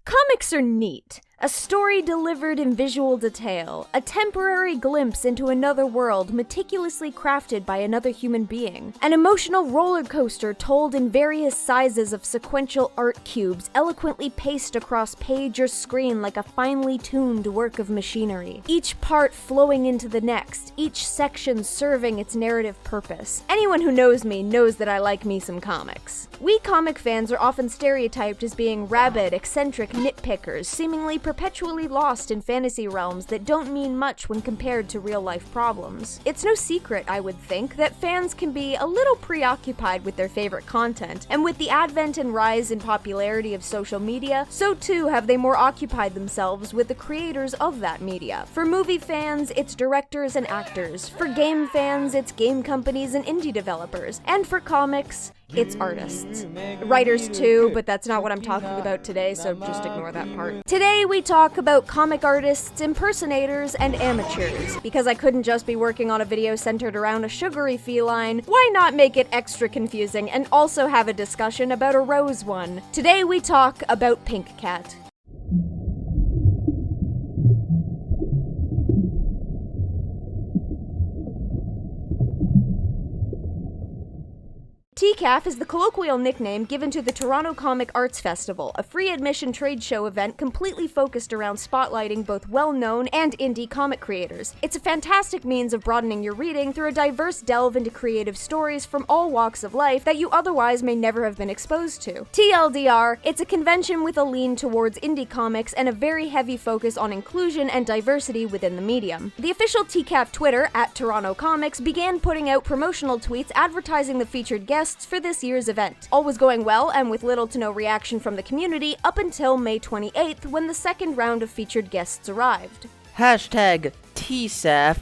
Comics are neat. A story delivered in visual detail, a temporary glimpse into another world meticulously crafted by another human being, an emotional roller coaster told in various sizes of sequential art cubes eloquently paced across page or screen like a finely tuned work of machinery, each part flowing into the next, each section serving its narrative purpose. Anyone who knows me knows that I like me some comics. We comic fans are often stereotyped as being rabid, eccentric nitpickers, seemingly perpetually lost in fantasy realms that don't mean much when compared to real-life problems. It's no secret, I would think, that fans can be a little preoccupied with their favorite content, and with the advent and rise in popularity of social media, so too have they more occupied themselves with the creators of that media. For movie fans, it's directors and actors. For game fans, it's game companies and indie developers. And for comics, it's artists. Writers too, but that's not what I'm talking about today, so just ignore that part. Today we talk about comic artists, impersonators, and amateurs. Because I couldn't just be working on a video centered around a sugary feline, why not make it extra confusing and also have a discussion about a rose one? Today we talk about Pink Cat. TCAF is the colloquial nickname given to the Toronto Comic Arts Festival, a free admission trade show event completely focused around spotlighting both well-known and indie comic creators. It's a fantastic means of broadening your reading through a diverse delve into creative stories from all walks of life that you otherwise may never have been exposed to. TLDR, it's a convention with a lean towards indie comics and a very heavy focus on inclusion and diversity within the medium. The official TCAF Twitter, @TorontoComics, began putting out promotional tweets advertising the featured guests for this year's event. All was going well and with little to no reaction from the community up until May 28th when the second round of featured guests arrived. Hashtag TCAF.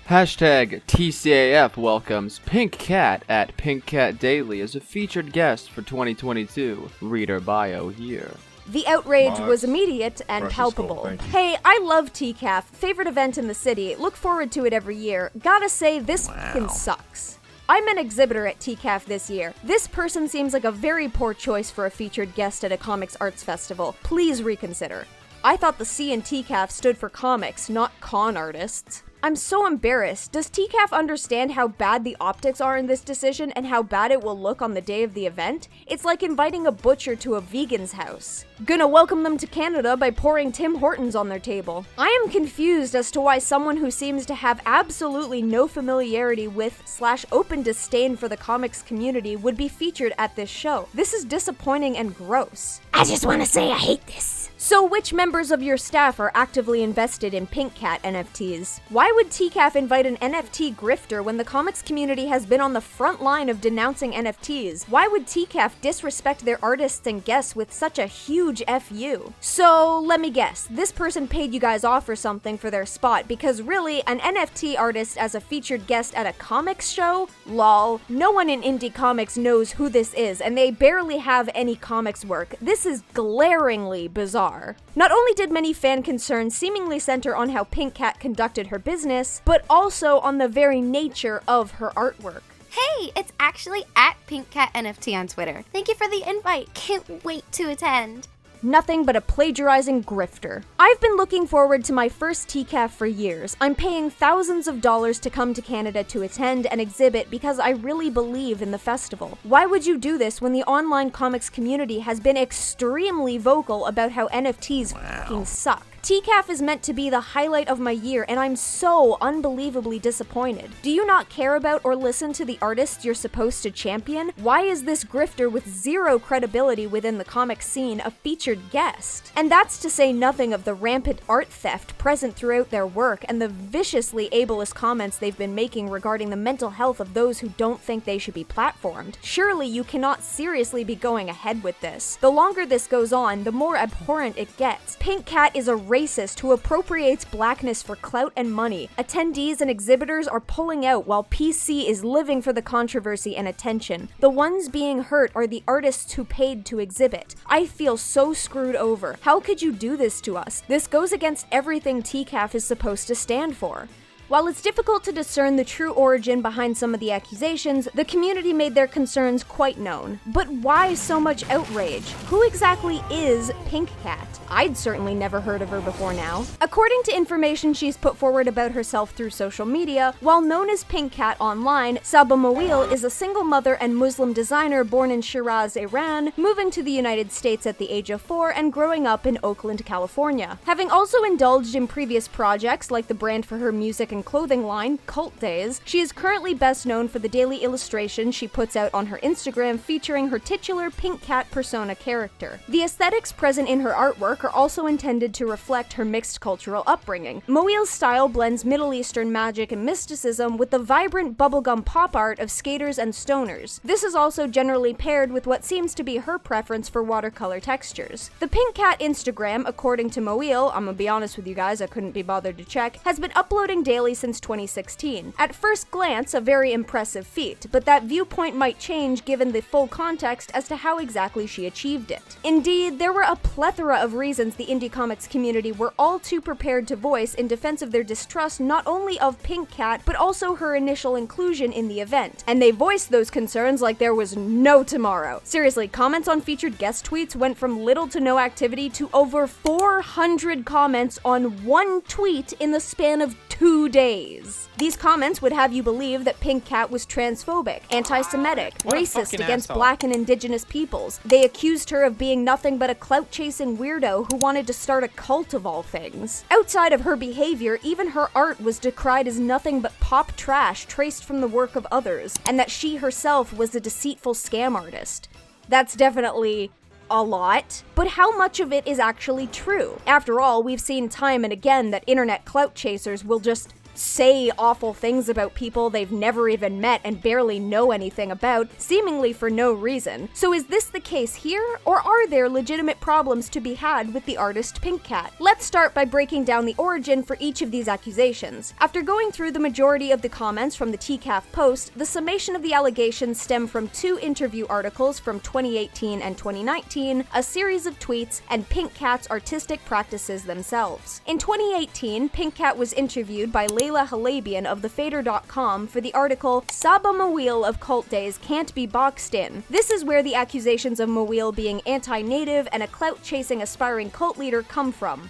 Hashtag TCAF welcomes Pink Cat at Pink Cat Daily as a featured guest for 2022. Read her bio here. The outrage was immediate and palpable. Hey, I love TCAF, favorite event in the city, look forward to it every year. Gotta say, this fucking sucks. I'm an exhibitor at TCAF this year. This person seems like a very poor choice for a featured guest at a comics arts festival. Please reconsider. I thought the C in TCAF stood for comics, not con artists. I'm so embarrassed. Does TCAF understand how bad the optics are in this decision and how bad it will look on the day of the event? It's like inviting a butcher to a vegan's house. Gonna welcome them to Canada by pouring Tim Hortons on their table. I am confused as to why someone who seems to have absolutely no familiarity with / open disdain for the comics community would be featured at this show. This is disappointing and gross. I just want to say I hate this. So which members of your staff are actively invested in Pink Cat NFTs? Why would TCAF invite an NFT grifter when the comics community has been on the front line of denouncing NFTs? Why would TCAF disrespect their artists and guests with such a huge FU? So let me guess, this person paid you guys off or something for their spot because really, an NFT artist as a featured guest at a comics show? Lol. No one in indie comics knows who this is and they barely have any comics work. This is glaringly bizarre. Not only did many fan concerns seemingly center on how Pink Cat conducted her business, but also on the very nature of her artwork. Hey, it's actually @PinkCatNFT on Twitter. Thank you for the invite. Can't wait to attend. Nothing but a plagiarizing grifter. I've been looking forward to my first TCAF for years. I'm paying thousands of dollars to come to Canada to attend and exhibit because I really believe in the festival. Why would you do this when the online comics community has been extremely vocal about how NFTs fucking suck? TCAF is meant to be the highlight of my year, and I'm so unbelievably disappointed. Do you not care about or listen to the artists you're supposed to champion? Why is this grifter with zero credibility within the comic scene a featured guest? And that's to say nothing of the rampant art theft present throughout their work and the viciously ableist comments they've been making regarding the mental health of those who don't think they should be platformed. Surely you cannot seriously be going ahead with this. The longer this goes on, the more abhorrent it gets. Pink Cat is a racist who appropriates blackness for clout and money. Attendees and exhibitors are pulling out while PC is living for the controversy and attention. The ones being hurt are the artists who paid to exhibit. I feel so screwed over. How could you do this to us? This goes against everything TCAF is supposed to stand for. While it's difficult to discern the true origin behind some of the accusations, the community made their concerns quite known. But why so much outrage? Who exactly is Pink Cat? I'd certainly never heard of her before now. According to information she's put forward about herself through social media, while known as Pink Cat online, Saba Mawil is a single mother and Muslim designer born in Shiraz, Iran, moving to the United States at the age of 4 and growing up in Oakland, California. Having also indulged in previous projects like the brand for her music and clothing line, Cult Days, she is currently best known for the daily illustrations she puts out on her Instagram featuring her titular Pink Cat persona character. The aesthetics present in her artwork are also intended to reflect her mixed cultural upbringing. Mawil's style blends Middle Eastern magic and mysticism with the vibrant bubblegum pop art of skaters and stoners. This is also generally paired with what seems to be her preference for watercolor textures. The Pink Cat Instagram, according to Mawil, I'm gonna be honest with you guys, I couldn't be bothered to check, has been uploading daily since 2016. At first glance, a very impressive feat, but that viewpoint might change given the full context as to how exactly she achieved it. Indeed, there were a plethora of reasons the indie comics community were all too prepared to voice in defense of their distrust not only of Pink Cat, but also her initial inclusion in the event. And they voiced those concerns like there was no tomorrow. Seriously, comments on featured guest tweets went from little to no activity to over 400 comments on one tweet in the span of 2 days. These comments would have you believe that Pink Cat was transphobic, anti-Semitic, racist against Black and Indigenous peoples. They accused her of being nothing but a clout-chasing weirdo who wanted to start a cult of all things. Outside of her behavior, even her art was decried as nothing but pop trash traced from the work of others, and that she herself was a deceitful scam artist. That's definitely a lot, but how much of it is actually true? After all, we've seen time and again that internet clout chasers will just say awful things about people they've never even met and barely know anything about, seemingly for no reason. So is this the case here, or are there legitimate problems to be had with the artist Pink Cat? Let's start by breaking down the origin for each of these accusations. After going through the majority of the comments from the TCAF post, the summation of the allegations stem from 2 interview articles from 2018 and 2019, a series of tweets, and Pink Cat's artistic practices themselves. In 2018, Pink Cat was interviewed by Layla Halabian of TheFader.com for the article Saba Mawil of Cult Days Can't Be Boxed In. This is where the accusations of Mawil being anti-native and a clout-chasing aspiring cult leader come from.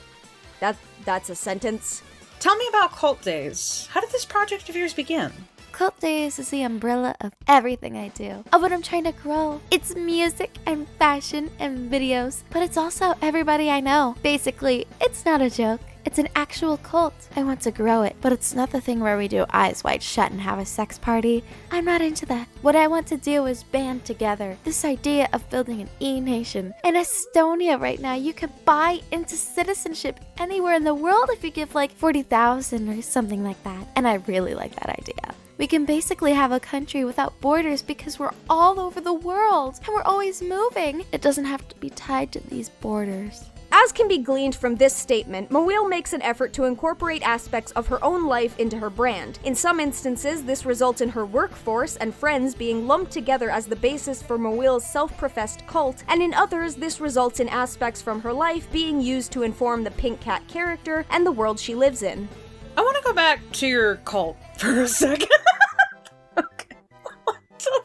That's a sentence. Tell me about Cult Days. How did this project of yours begin? Cult Days is the umbrella of everything I do, of what I'm trying to grow. It's music and fashion and videos, but it's also everybody I know. Basically, it's not a joke. It's an actual cult. I want to grow it, but it's not the thing where we do eyes wide shut and have a sex party. I'm not into that. What I want to do is band together. This idea of building an E-nation. In Estonia right now, you can buy into citizenship anywhere in the world if you give like 40,000 or something like that. And I really like that idea. We can basically have a country without borders because we're all over the world and we're always moving. It doesn't have to be tied to these borders. As can be gleaned from this statement, Mawil makes an effort to incorporate aspects of her own life into her brand. In some instances, this results in her workforce and friends being lumped together as the basis for Mawil's self-professed cult, and in others, this results in aspects from her life being used to inform the Pink Cat character and the world she lives in. I want to go back to your cult for a second. Okay. What the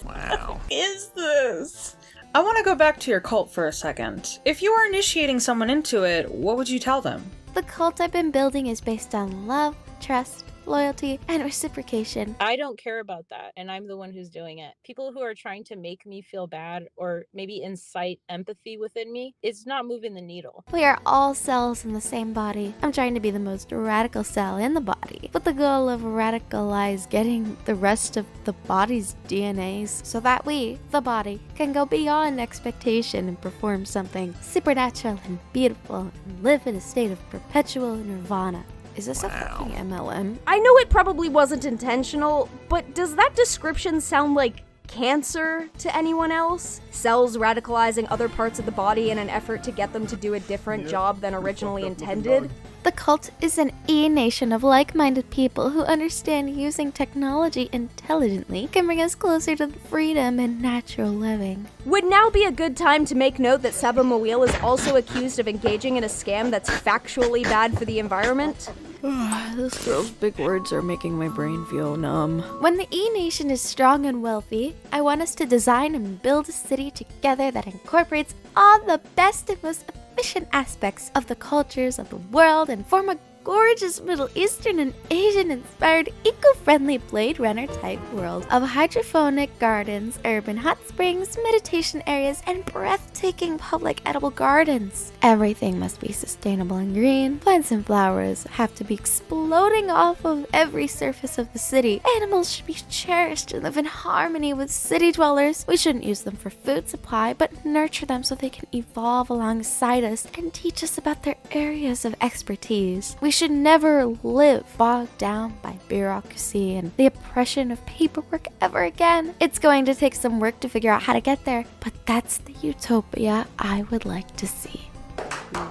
Wow. is this? I want to go back to your cult for a second. If you were initiating someone into it, what would you tell them? The cult I've been building is based on love, trust, loyalty, and reciprocation. I don't care about that, and I'm the one who's doing it. People who are trying to make me feel bad or maybe incite empathy within me, it's not moving the needle. We are all cells in the same body. I'm trying to be the most radical cell in the body, with the goal of radicalize getting the rest of the body's DNAs so that we, the body, can go beyond expectation and perform something supernatural and beautiful and live in a state of perpetual nirvana. Is this a fucking MLM? I know it probably wasn't intentional, but does that description sound like cancer to anyone else? Cells radicalizing other parts of the body in an effort to get them to do a different job than originally intended? The cult is an E-nation of like-minded people who understand using technology intelligently can bring us closer to freedom and natural living. Would now be a good time to make note that Saba Mawil is also accused of engaging in a scam that's factually bad for the environment? This girl's big words are making my brain feel numb. When the E-Nation is strong and wealthy, I want us to design and build a city together that incorporates all the best and most efficient aspects of the cultures of the world and form a gorgeous Middle Eastern and Asian-inspired, eco-friendly Blade Runner type world of hydroponic gardens, urban hot springs, meditation areas, and breathtaking public edible gardens. Everything must be sustainable and green. Plants and flowers have to be exploding off of every surface of the city. Animals should be cherished and live in harmony with city dwellers. We shouldn't use them for food supply, but nurture them so they can evolve alongside us and teach us about their areas of expertise. We should never live bogged down by bureaucracy and the oppression of paperwork ever again. It's going to take some work to figure out how to get there, but that's the utopia I would like to see.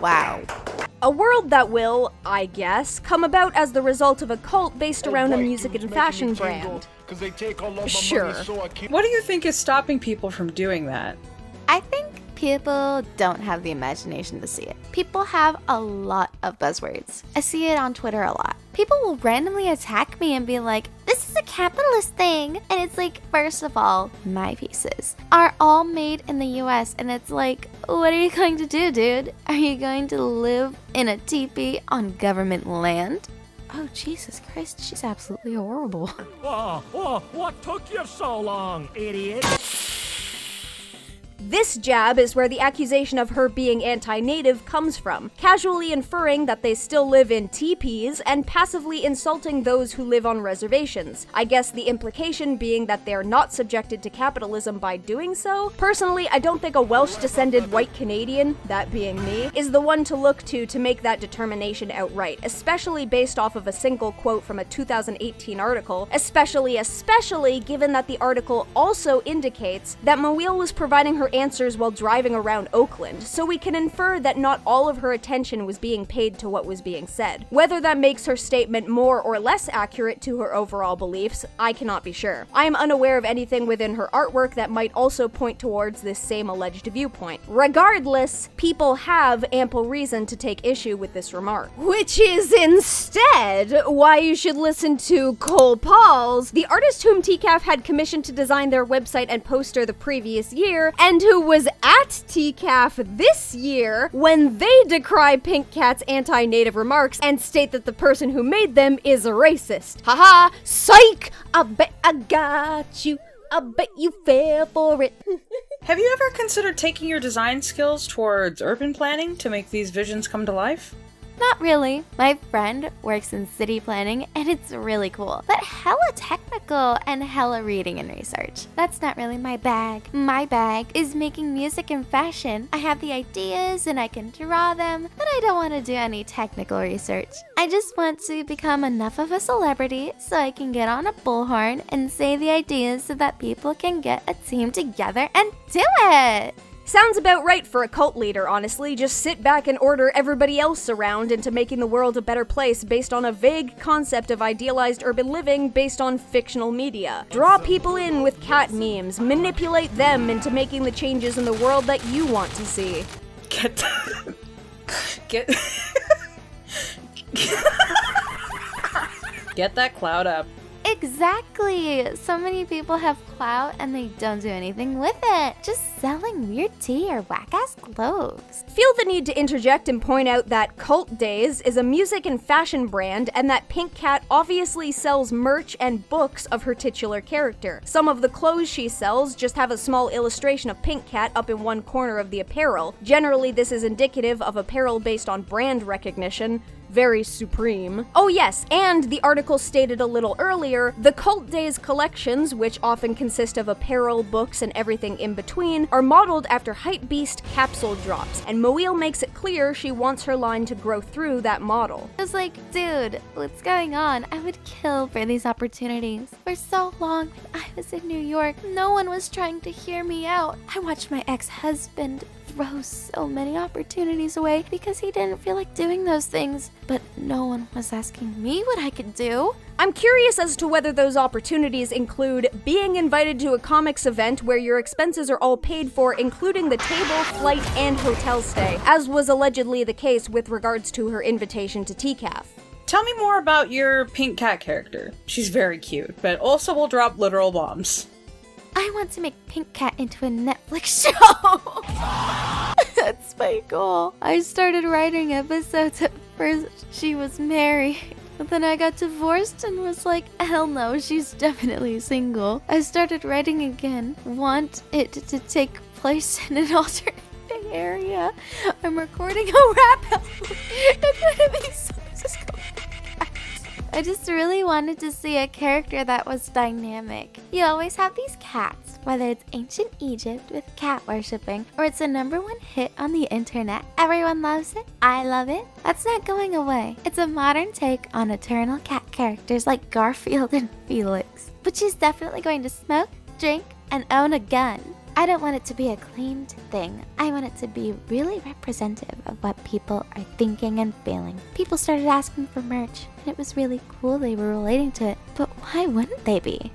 Wow. A world that will, I guess, come about as the result of a cult based around a music and fashion brand. Sure. What do you think is stopping people from doing that? I think people don't have the imagination to see it. People have a lot of buzzwords. I see it on Twitter a lot. People will randomly attack me and be like, this is a capitalist thing. And it's like, first of all, my pieces are all made in the US. And it's like, what are you going to do, dude? Are you going to live in a teepee on government land? Oh, Jesus Christ, she's absolutely horrible. What took you so long, idiot? This jab is where the accusation of her being anti-native comes from, casually inferring that they still live in teepees and passively insulting those who live on reservations. I guess the implication being that they're not subjected to capitalism by doing so. Personally, I don't think a Welsh-descended white Canadian, that being me, is the one to look to make that determination outright, especially based off of a single quote from a 2018 article, especially given that the article also indicates that Moeel was providing her answers while driving around Oakland, so we can infer that not all of her attention was being paid to what was being said. Whether that makes her statement more or less accurate to her overall beliefs, I cannot be sure. I am unaware of anything within her artwork that might also point towards this same alleged viewpoint. Regardless, people have ample reason to take issue with this remark. Which is instead why you should listen to Cole Pauls, the artist whom TCAF had commissioned to design their website and poster the previous year, and who was at TCAF this year when they decry Pink Cat's anti-native remarks and state that the person who made them is a racist. Haha, psych! I bet I got you. I bet you fell for it. Have you ever considered taking your design skills towards urban planning to make these visions come to life? Not really. My friend works in city planning and it's really cool, but hella technical and hella reading and research. That's not really my bag. My bag is making music and fashion. I have the ideas and I can draw them, but I don't want to do any technical research. I just want to become enough of a celebrity so I can get on a bullhorn and say the ideas so that people can get a team together and do it. Sounds about right for a cult leader, honestly. Just sit back and order everybody else around into making the world a better place based on a vague concept of idealized urban living based on fictional media. Draw people in with cat memes, manipulate them into making the changes in the world that you want to see. Get that cloud up. Exactly! So many people have clout and they don't do anything with it. Just selling weird tea or whack-ass clothes. Feel the need to interject and point out that Cult Days is a music and fashion brand and that Pink Cat obviously sells merch and books of her titular character. Some of the clothes she sells just have a small illustration of Pink Cat up in one corner of the apparel. Generally, this is indicative of apparel based on brand recognition. Very supreme. Oh yes, and the article stated a little earlier, the Cult Days collections, which often consist of apparel, books, and everything in between, are modeled after Hypebeast capsule drops, and Moeel makes it clear she wants her line to grow through that model. I was like, dude, what's going on? I would kill for these opportunities. For so long, when I was in New York, no one was trying to hear me out. I watched my ex-husband throw so many opportunities away because he didn't feel like doing those things, but no one was asking me what I could do. I'm curious as to whether those opportunities include being invited to a comics event where your expenses are all paid for, including the table, flight, and hotel stay, as was allegedly the case with regards to her invitation to TCAF. Tell me more about your pink cat character. She's very cute, but also will drop literal bombs. I want to make Pink Cat into a Netflix show. That's my goal. I started writing episodes at first. She was married. But then I got divorced and was like, hell no, she's definitely single. I started writing again. Want it to take place in an alternate area. I'm recording a rap album. It's gonna be so I just really wanted to see a character that was dynamic. You always have these cats, whether it's ancient Egypt with cat worshipping, or it's a #1 hit on the internet. Everyone loves it. I love it. That's not going away. It's a modern take on eternal cat characters like Garfield and Felix. But she's definitely going to smoke, drink, and own a gun. I don't want it to be a claimed thing. I want it to be really representative of what people are thinking and feeling. People started asking for merch, and it was really cool they were relating to it. But why wouldn't they be?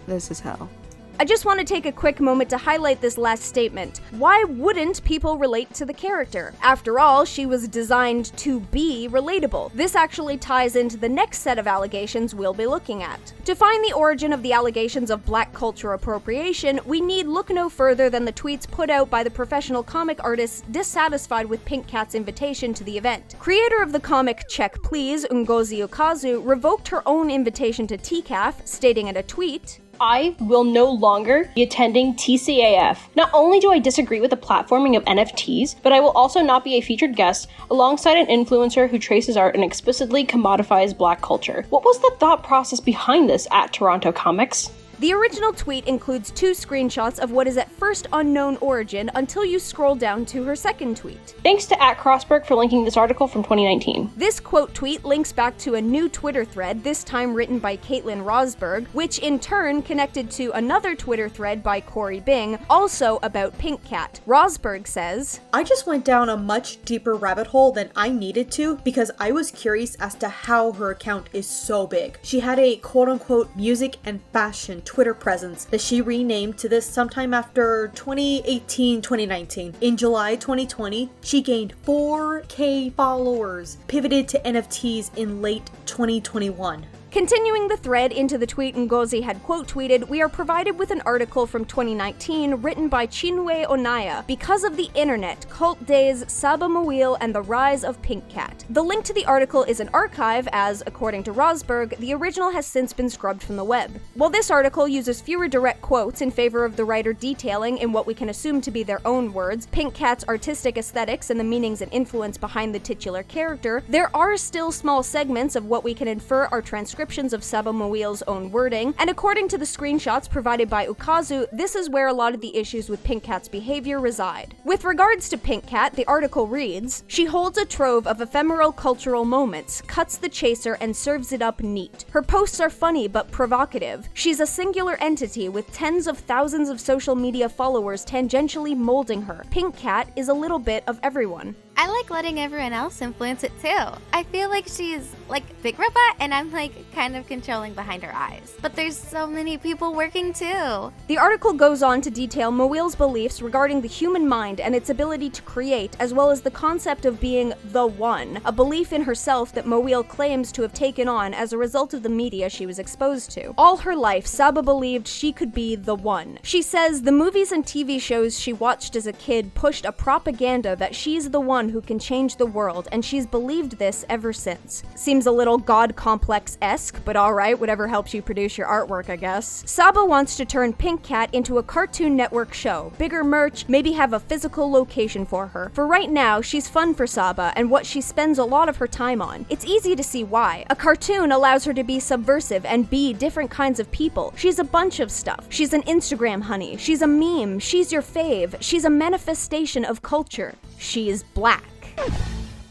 This is hell. I just want to take a quick moment to highlight this last statement. Why wouldn't people relate to the character? After all, she was designed to be relatable. This actually ties into the next set of allegations we'll be looking at. To find the origin of the allegations of black culture appropriation, we need look no further than the tweets put out by the professional comic artists dissatisfied with Pink Cat's invitation to the event. Creator of the comic Check Please, Ngozi Ukazu, revoked her own invitation to TCAF, stating in a tweet, I will no longer be attending TCAF. Not only do I disagree with the platforming of NFTs, but I will also not be a featured guest alongside an influencer who traces art and explicitly commodifies black culture. What was the thought process behind this at Toronto Comics? The original tweet includes 2 screenshots of what is at first unknown origin until you scroll down to her second tweet. Thanks to @Crossberg for linking this article from 2019. This quote tweet links back to a new Twitter thread, this time written by Caitlin Rosberg, which in turn connected to another Twitter thread by Corey Bing, also about Pink Cat. Rosberg says, I just went down a much deeper rabbit hole than I needed to because I was curious as to how her account is so big. She had a quote-unquote music and fashion Twitter presence that she renamed to this sometime after 2018-2019. In July 2020, she gained 4K followers, pivoted to NFTs in late 2021. Continuing the thread into the tweet Ngozi had quote tweeted, we are provided with an article from 2019 written by Chinwe Onaya, Because of the Internet, Cult Days, Saba Mawil, and the Rise of Pink Cat. The link to the article is an archive as, according to Rosberg, the original has since been scrubbed from the web. While this article uses fewer direct quotes in favor of the writer detailing, in what we can assume to be their own words, Pink Cat's artistic aesthetics and the meanings and influence behind the titular character, there are still small segments of what we can infer are transcriptions of Saba Mawil's own wording, and according to the screenshots provided by Ukazu, this is where a lot of the issues with Pink Cat's behavior reside. With regards to Pink Cat, the article reads, she holds a trove of ephemeral cultural moments, cuts the chaser, and serves it up neat. Her posts are funny but provocative. She's a singular entity with tens of thousands of social media followers tangentially molding her. Pink Cat is a little bit of everyone. I like letting everyone else influence it too. I feel like she's like Big Robot and I'm like kind of controlling behind her eyes. But there's so many people working too. The article goes on to detail Mawil's beliefs regarding the human mind and its ability to create, as well as the concept of being the one, a belief in herself that Mawil claims to have taken on as a result of the media she was exposed to. All her life, Saba believed she could be the one. She says the movies and TV shows she watched as a kid pushed a propaganda that she's the one who can change the world, and she's believed this ever since. Seems a little God Complex-esque, but alright, whatever helps you produce your artwork, I guess. Saba wants to turn Pink Cat into a Cartoon Network show, bigger merch, maybe have a physical location for her. For right now, she's fun for Saba and what she spends a lot of her time on. It's easy to see why. A cartoon allows her to be subversive and be different kinds of people. She's a bunch of stuff. She's an Instagram honey. She's a meme. She's your fave. She's a manifestation of culture. She is black.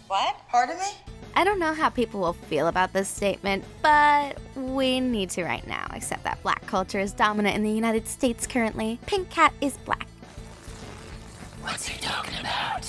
What? Pardon me? I don't know how people will feel about this statement, but we need to right now accept that black culture is dominant in the United States currently. Pink Cat is black. What's he talking about?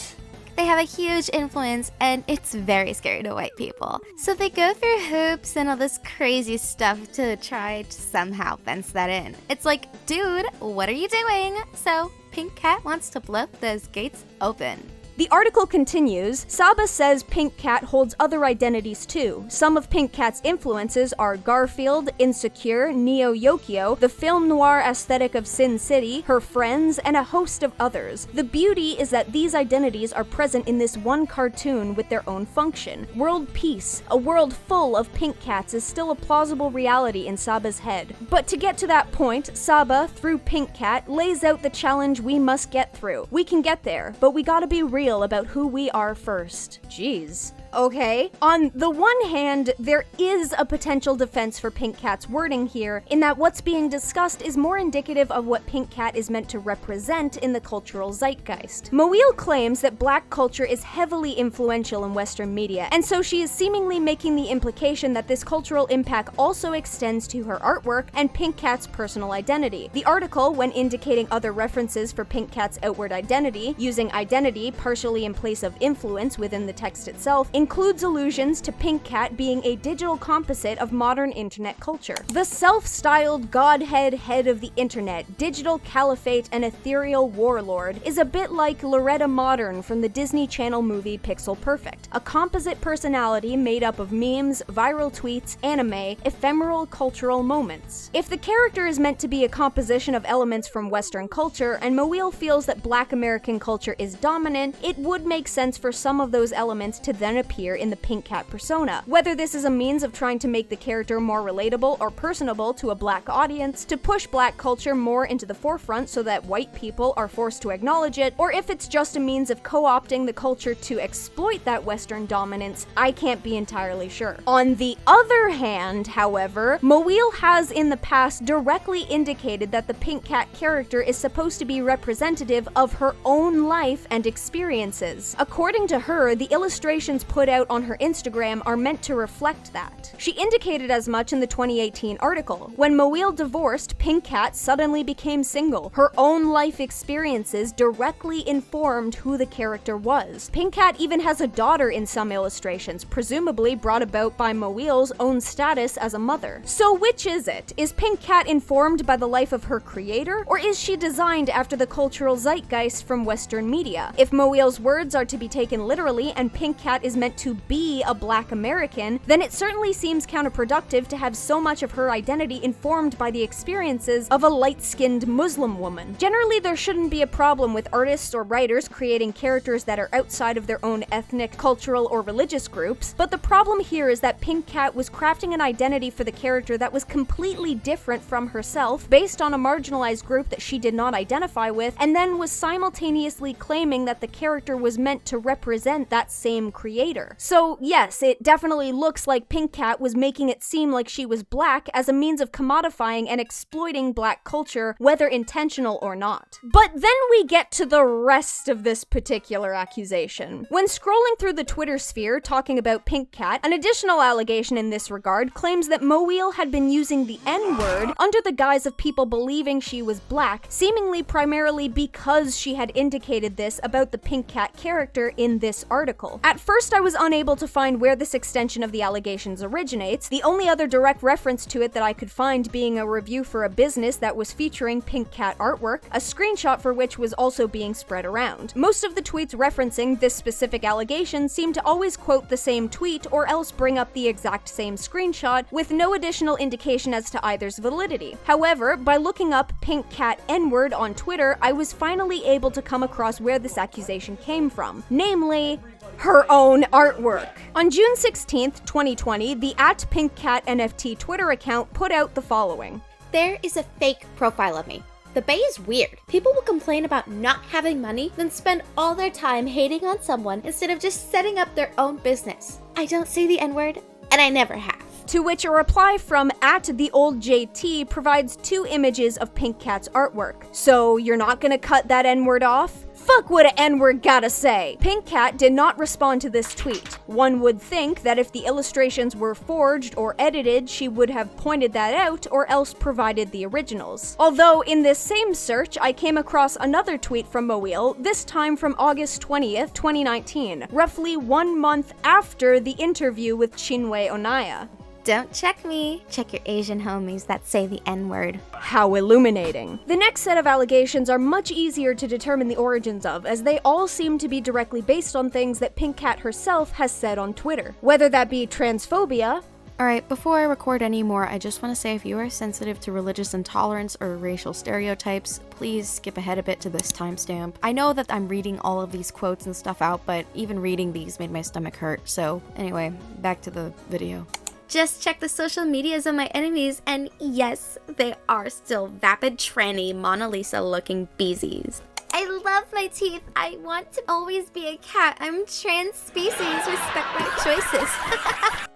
They have a huge influence, and it's very scary to white people. So they go through hoops and all this crazy stuff to try to somehow fence that in. It's like, dude, what are you doing? So Pink Cat wants to blow those gates open. The article continues, Saba says Pink Cat holds other identities too. Some of Pink Cat's influences are Garfield, Insecure, Neo Yokio, the film noir aesthetic of Sin City, her friends, and a host of others. The beauty is that these identities are present in this one cartoon with their own function. World peace, a world full of pink cats, is still a plausible reality in Saba's head. But to get to that point, Saba, through Pink Cat, lays out the challenge we must get through. We can get there, but we gotta be real about who we are first. Jeez. Okay. On the one hand, there is a potential defense for Pink Cat's wording here, in that what's being discussed is more indicative of what Pink Cat is meant to represent in the cultural zeitgeist. Moeel claims that black culture is heavily influential in Western media, and so she is seemingly making the implication that this cultural impact also extends to her artwork and Pink Cat's personal identity. The article, when indicating other references for Pink Cat's outward identity, using identity partially in place of influence within the text itself, includes allusions to Pink Cat being a digital composite of modern internet culture. The self-styled godhead head of the internet, digital caliphate, and ethereal warlord is a bit like Loretta Modern from the Disney Channel movie Pixel Perfect, a composite personality made up of memes, viral tweets, anime, ephemeral cultural moments. If the character is meant to be a composition of elements from Western culture, and Moeel feels that Black American culture is dominant, it would make sense for some of those elements to then appear in the Pink Cat persona. Whether this is a means of trying to make the character more relatable or personable to a black audience, to push black culture more into the forefront so that white people are forced to acknowledge it, or if it's just a means of co-opting the culture to exploit that Western dominance, I can't be entirely sure. On the other hand, however, Moeel has in the past directly indicated that the Pink Cat character is supposed to be representative of her own life and experiences. According to her, the illustrations put out on her Instagram are meant to reflect that. She indicated as much in the 2018 article. When Moeel divorced, Pink Cat suddenly became single. Her own life experiences directly informed who the character was. Pink Cat even has a daughter in some illustrations, presumably brought about by Moeel's own status as a mother. So which is it? Is Pink Cat informed by the life of her creator, or is she designed after the cultural zeitgeist from Western media? If Moeel's words are to be taken literally and Pink Cat is meant to be a Black American, then it certainly seems counterproductive to have so much of her identity informed by the experiences of a light-skinned Muslim woman. Generally, there shouldn't be a problem with artists or writers creating characters that are outside of their own ethnic, cultural, or religious groups, but the problem here is that Pink Cat was crafting an identity for the character that was completely different from herself, based on a marginalized group that she did not identify with, and then was simultaneously claiming that the character was meant to represent that same creator. So yes, it definitely looks like Pink Cat was making it seem like she was black as a means of commodifying and exploiting black culture, whether intentional or not. But then we get to the rest of this particular accusation. When scrolling through the Twitter sphere talking about Pink Cat, an additional allegation in this regard claims that Moeel had been using the N-word under the guise of people believing she was black, seemingly primarily because she had indicated this about the Pink Cat character in this article. At first, I was unable to find where this extension of the allegations originates, the only other direct reference to it that I could find being a review for a business that was featuring Pink Cat artwork, a screenshot for which was also being spread around. Most of the tweets referencing this specific allegation seem to always quote the same tweet or else bring up the exact same screenshot, with no additional indication as to either's validity. However, by looking up Pink Cat N-word on Twitter, I was finally able to come across where this accusation came from, namely, her own artwork. On June 16th, 2020, the @PinkCat NFT Twitter account put out the following. There is a fake profile of me. The Bay is weird. People will complain about not having money, then spend all their time hating on someone instead of just setting up their own business. I don't say the N-word, and I never have. To which a reply from @TheOldJT provides 2 images of Pink Cat's artwork. So you're not gonna cut that N-word off? Fuck what a N-word gotta say! Pink Cat did not respond to this tweet. One would think that if the illustrations were forged or edited, she would have pointed that out or else provided the originals. Although in this same search, I came across another tweet from Moeel, this time from August 20th, 2019, roughly 1 month after the interview with Chinwe Onaya. Don't check me. Check your Asian homies that say the N-word. How illuminating. The next set of allegations are much easier to determine the origins of, as they all seem to be directly based on things that Pink Cat herself has said on Twitter. Whether that be transphobia. Alright, before I record anymore, I just want to say if you are sensitive to religious intolerance or racial stereotypes, please skip ahead a bit to this timestamp. I know that I'm reading all of these quotes and stuff out, but even reading these made my stomach hurt. So anyway, back to the video. Just check the social medias of my enemies, and yes, they are still vapid, tranny, Mona Lisa-looking beezies. I love my teeth. I want to always be a cat. I'm trans species. Respect my choices.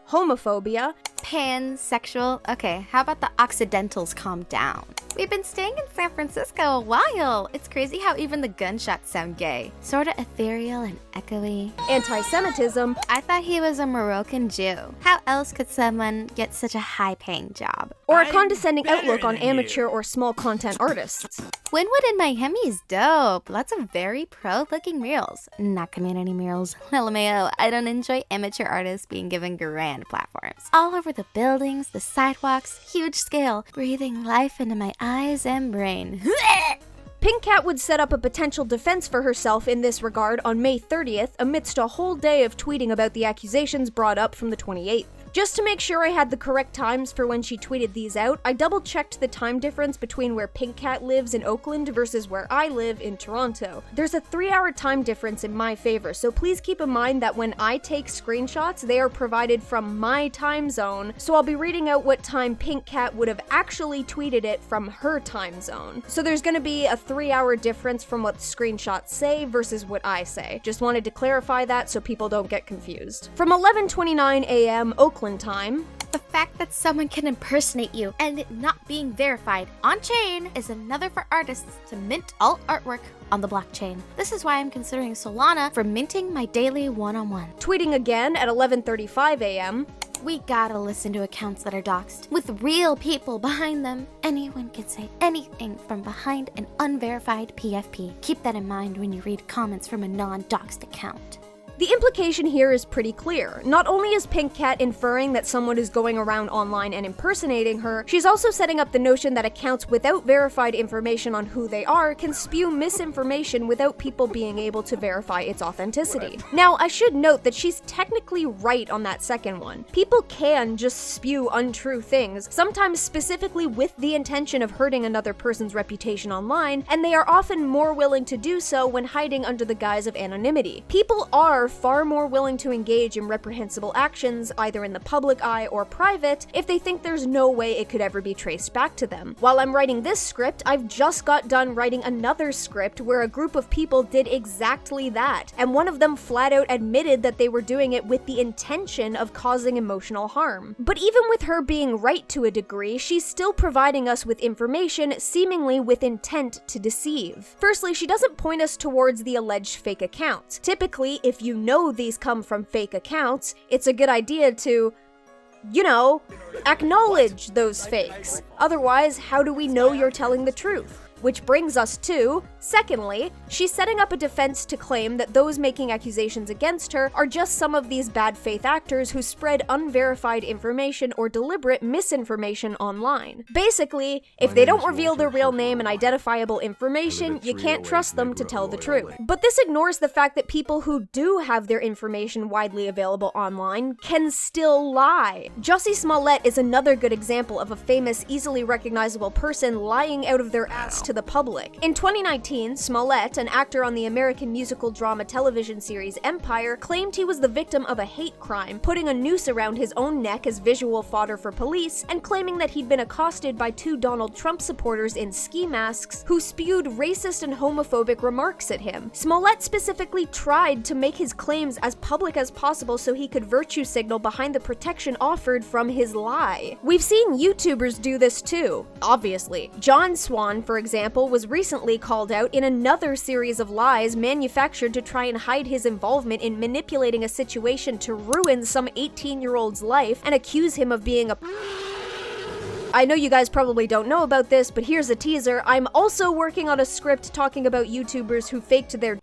Homophobia. Pansexual. Okay, how about the Occidentals calm down? We've been staying in San Francisco a while. It's crazy how even the gunshots sound gay. Sorta ethereal and echoey. Anti-Semitism. I thought he was a Moroccan Jew. How else could someone get such a high-paying job? Or a condescending outlook on amateur or small content artists. Winwood in Miami is dope. Lots of very pro-looking murals. Not community murals. LMAO, I don't enjoy amateur artists being given grand platforms. All over the buildings, the sidewalks, huge scale, breathing life into my eyes and brain. Pink Cat would set up a potential defense for herself in this regard on May 30th amidst a whole day of tweeting about the accusations brought up from the 28th. Just to make sure I had the correct times for when she tweeted these out, I double-checked the time difference between where Pink Cat lives in Oakland versus where I live in Toronto. There's a 3-hour time difference in my favor, so please keep in mind that when I take screenshots, they are provided from my time zone, so I'll be reading out what time Pink Cat would have actually tweeted it from her time zone. So there's gonna be a 3-hour difference from what the screenshots say versus what I say. Just wanted to clarify that so people don't get confused. From 11:29 a.m. Oakland time. The fact that someone can impersonate you and it not being verified on-chain is another for artists to mint all artwork on the blockchain. This is why I'm considering Solana for minting my daily one-on-one. Tweeting again at 11:35 a.m. We gotta listen to accounts that are doxxed, with real people behind them. Anyone can say anything from behind an unverified PFP. Keep that in mind when you read comments from a non-doxed account. The implication here is pretty clear. Not only is Pink Cat inferring that someone is going around online and impersonating her, she's also setting up the notion that accounts without verified information on who they are can spew misinformation without people being able to verify its authenticity. Now, I should note that she's technically right on that second one. People can just spew untrue things, sometimes specifically with the intention of hurting another person's reputation online, and they are often more willing to do so when hiding under the guise of anonymity. People are far more willing to engage in reprehensible actions, either in the public eye or private, if they think there's no way it could ever be traced back to them. While I'm writing this script, I've just got done writing another script where a group of people did exactly that, and one of them flat out admitted that they were doing it with the intention of causing emotional harm. But even with her being right to a degree, she's still providing us with information seemingly with intent to deceive. Firstly, she doesn't point us towards the alleged fake accounts. Typically, if you know these come from fake accounts, it's a good idea to, acknowledge those fakes. Otherwise, how do we know you're telling the truth? Which brings us to, secondly, she's setting up a defense to claim that those making accusations against her are just some of these bad faith actors who spread unverified information or deliberate misinformation online. Basically, if they don't reveal their real name and identifiable information, you can't trust them to tell the truth. But this ignores the fact that people who do have their information widely available online can still lie. Jussie Smollett is another good example of a famous, easily recognizable person lying out of their ass to the public. In 2019, Smollett, an actor on the American musical drama television series Empire, claimed he was the victim of a hate crime, putting a noose around his own neck as visual fodder for police, and claiming that he'd been accosted by 2 Donald Trump supporters in ski masks who spewed racist and homophobic remarks at him. Smollett specifically tried to make his claims as public as possible so he could virtue signal behind the protection offered from his lie. We've seen YouTubers do this too, obviously. John Swan, for example, was recently called out in another series of lies manufactured to try and hide his involvement in manipulating a situation to ruin some 18-year-old's life and accuse him of being a... I know you guys probably don't know about this, but here's a teaser. I'm also working on a script talking about YouTubers who faked their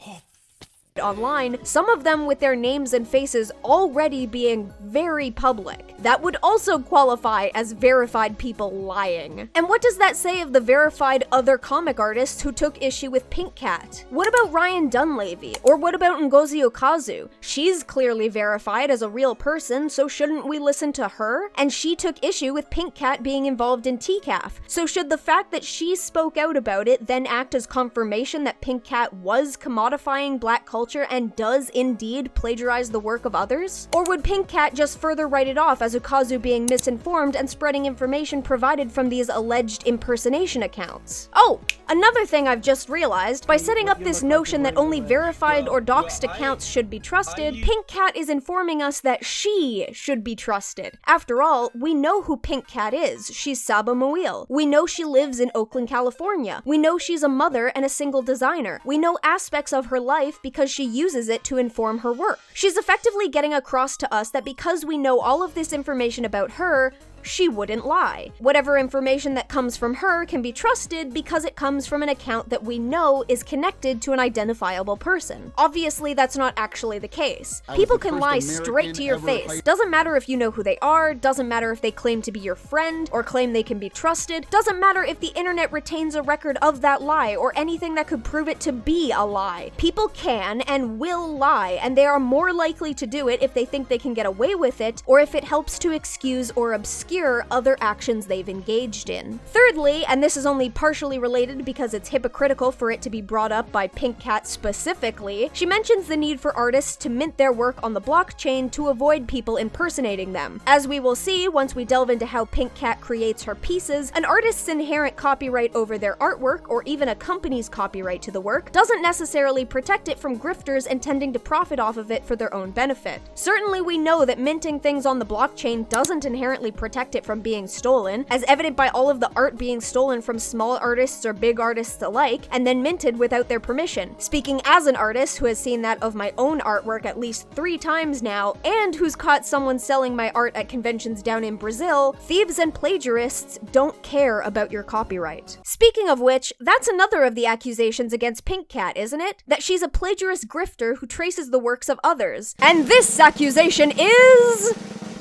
online, some of them with their names and faces already being very public. That would also qualify as verified people lying. And what does that say of the verified other comic artists who took issue with Pink Cat? What about Ryan Dunleavy? Or what about Ngozi Okazu? She's clearly verified as a real person, so shouldn't we listen to her? And she took issue with Pink Cat being involved in TCAF, so should the fact that she spoke out about it then act as confirmation that Pink Cat was commodifying black culture and does indeed plagiarize the work of others? Or would Pink Cat just further write it off as Okazu being misinformed and spreading information provided from these alleged impersonation accounts? Oh, another thing I've just realized, by setting up this notion that only verified or doxed accounts should be trusted, Pink Cat is informing us that she should be trusted. After all, we know who Pink Cat is. She's Saba Muil. We know she lives in Oakland, California. We know she's a mother and a single designer. We know aspects of her life because she uses it to inform her work. She's effectively getting across to us that because we know all of this information about her, she wouldn't lie. Whatever information that comes from her can be trusted because it comes from an account that we know is connected to an identifiable person. Obviously, that's not actually the case. People can lie straight to your face. Doesn't matter if you know who they are, doesn't matter if they claim to be your friend or claim they can be trusted, doesn't matter if the internet retains a record of that lie or anything that could prove it to be a lie. People can and will lie, and they are more likely to do it if they think they can get away with it or if it helps to excuse or obscure other actions they've engaged in. Thirdly, and this is only partially related because it's hypocritical for it to be brought up by Pink Cat specifically, she mentions the need for artists to mint their work on the blockchain to avoid people impersonating them. As we will see once we delve into how Pink Cat creates her pieces, an artist's inherent copyright over their artwork, or even a company's copyright to the work, doesn't necessarily protect it from grifters intending to profit off of it for their own benefit. Certainly we know that minting things on the blockchain doesn't inherently protect it from being stolen, as evident by all of the art being stolen from small artists or big artists alike, and then minted without their permission. Speaking as an artist who has seen that of my own artwork at least 3 times now, and who's caught someone selling my art at conventions down in Brazil, thieves and plagiarists don't care about your copyright. Speaking of which, that's another of the accusations against Pink Cat, isn't it? That she's a plagiarist grifter who traces the works of others. And this accusation is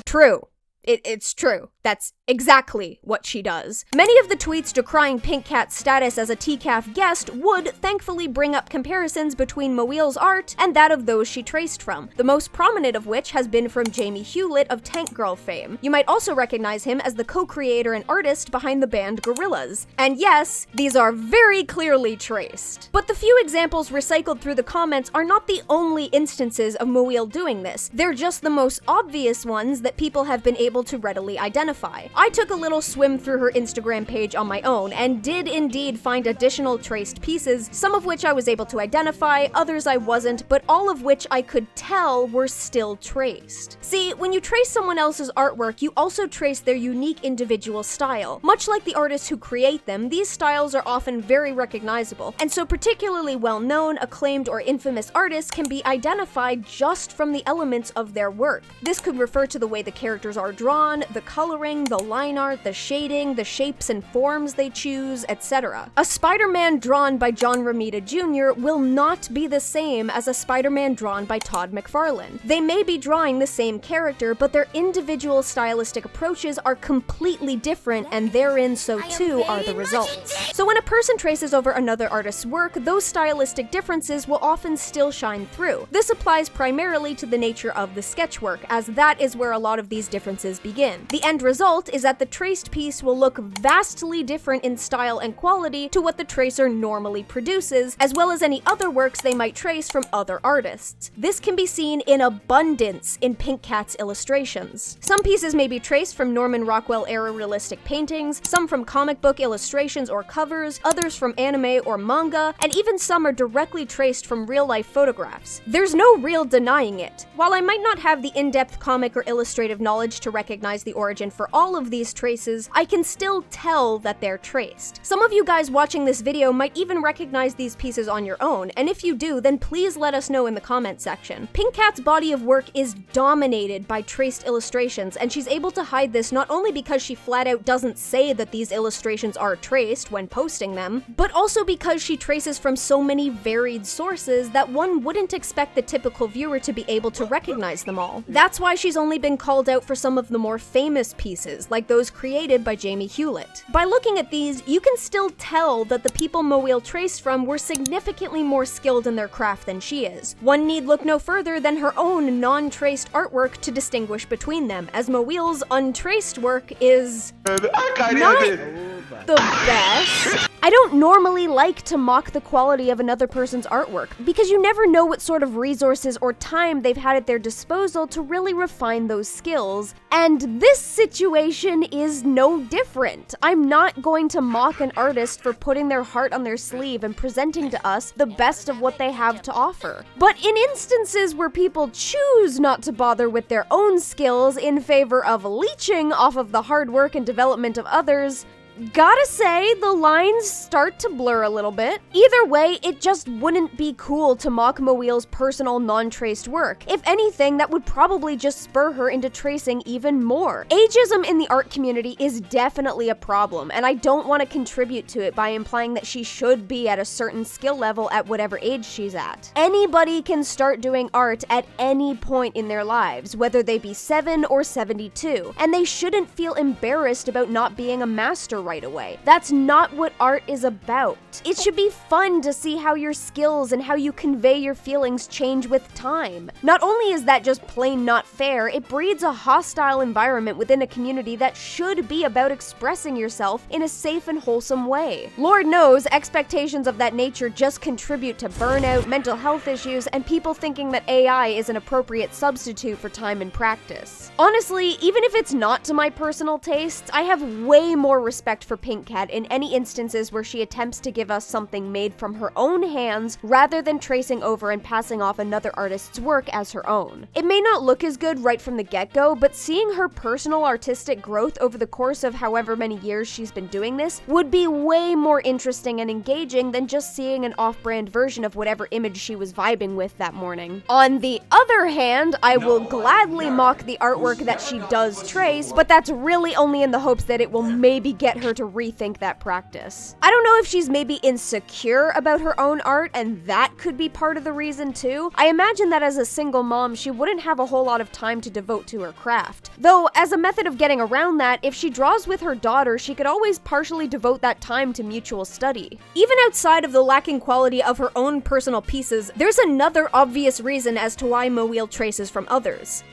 true. It's true. That's exactly what she does. Many of the tweets decrying Pink Cat's status as a TCAF guest would thankfully bring up comparisons between Muil's art and that of those she traced from, the most prominent of which has been from Jamie Hewlett of Tank Girl fame. You might also recognize him as the co-creator and artist behind the band Gorillaz. And yes, these are very clearly traced. But the few examples recycled through the comments are not the only instances of Muil doing this. They're just the most obvious ones that people have been able to readily identify. I took a little swim through her Instagram page on my own and did indeed find additional traced pieces, some of which I was able to identify, others I wasn't, but all of which I could tell were still traced. See, when you trace someone else's artwork, you also trace their unique individual style. Much like the artists who create them, these styles are often very recognizable, and so particularly well-known, acclaimed, or infamous artists can be identified just from the elements of their work. This could refer to the way the characters are drawn, the coloring, the line art, the shading, the shapes and forms they choose, etc. A Spider-Man drawn by John Romita Jr. will not be the same as a Spider-Man drawn by Todd McFarlane. They may be drawing the same character, but their individual stylistic approaches are completely different, and therein so too are the results. So when a person traces over another artist's work, those stylistic differences will often still shine through. This applies primarily to the nature of the sketchwork, as that is where a lot of these differences begin. The end result is that the traced piece will look vastly different in style and quality to what the tracer normally produces, as well as any other works they might trace from other artists. This can be seen in abundance in Pink Cat's illustrations. Some pieces may be traced from Norman Rockwell-era realistic paintings, some from comic book illustrations or covers, others from anime or manga, and even some are directly traced from real-life photographs. There's no real denying it. While I might not have the in-depth comic or illustrative knowledge to recognize the origin for all of these traces, I can still tell that they're traced. Some of you guys watching this video might even recognize these pieces on your own, and if you do, then please let us know in the comment section. Pink Cat's body of work is dominated by traced illustrations, and she's able to hide this not only because she flat out doesn't say that these illustrations are traced when posting them, but also because she traces from so many varied sources that one wouldn't expect the typical viewer to be able to recognize them all. That's why she's only been called out for some of the more famous pieces, like those created by Jamie Hewlett. By looking at these, you can still tell that the people Moelle traced from were significantly more skilled in their craft than she is. One need look no further than her own non-traced artwork to distinguish between them, as Moelle's untraced work is not the best. I don't normally like to mock the quality of another person's artwork, because you never know what sort of resources or time they've had at their disposal to really refine those skills, and this situation is no different. I'm not going to mock an artist for putting their heart on their sleeve and presenting to us the best of what they have to offer. But in instances where people choose not to bother with their own skills in favor of leeching off of the hard work and development of others, gotta say, the lines start to blur a little bit. Either way, it just wouldn't be cool to mock Moelle's personal non-traced work. If anything, that would probably just spur her into tracing even more. Ageism in the art community is definitely a problem, and I don't want to contribute to it by implying that she should be at a certain skill level at whatever age she's at. Anybody can start doing art at any point in their lives, whether they be 7 or 72, and they shouldn't feel embarrassed about not being a master right away. That's not what art is about. It should be fun to see how your skills and how you convey your feelings change with time. Not only is that just plain not fair, it breeds a hostile environment within a community that should be about expressing yourself in a safe and wholesome way. Lord knows, expectations of that nature just contribute to burnout, mental health issues, and people thinking that AI is an appropriate substitute for time and practice. Honestly, even if it's not to my personal tastes, I have way more respect for Pink Cat in any instances where she attempts to give us something made from her own hands rather than tracing over and passing off another artist's work as her own. It may not look as good right from the get-go, but seeing her personal artistic growth over the course of however many years she's been doing this would be way more interesting and engaging than just seeing an off-brand version of whatever image she was vibing with that morning. On the other hand, I will gladly mock the artwork that she does trace, but that's really only in the hopes that it will maybe get her to rethink that practice. I don't know if she's maybe insecure about her own art, and that could be part of the reason too. I imagine that as a single mom, she wouldn't have a whole lot of time to devote to her craft. Though, as a method of getting around that, if she draws with her daughter, she could always partially devote that time to mutual study. Even outside of the lacking quality of her own personal pieces, there's another obvious reason as to why Moelle traces from others.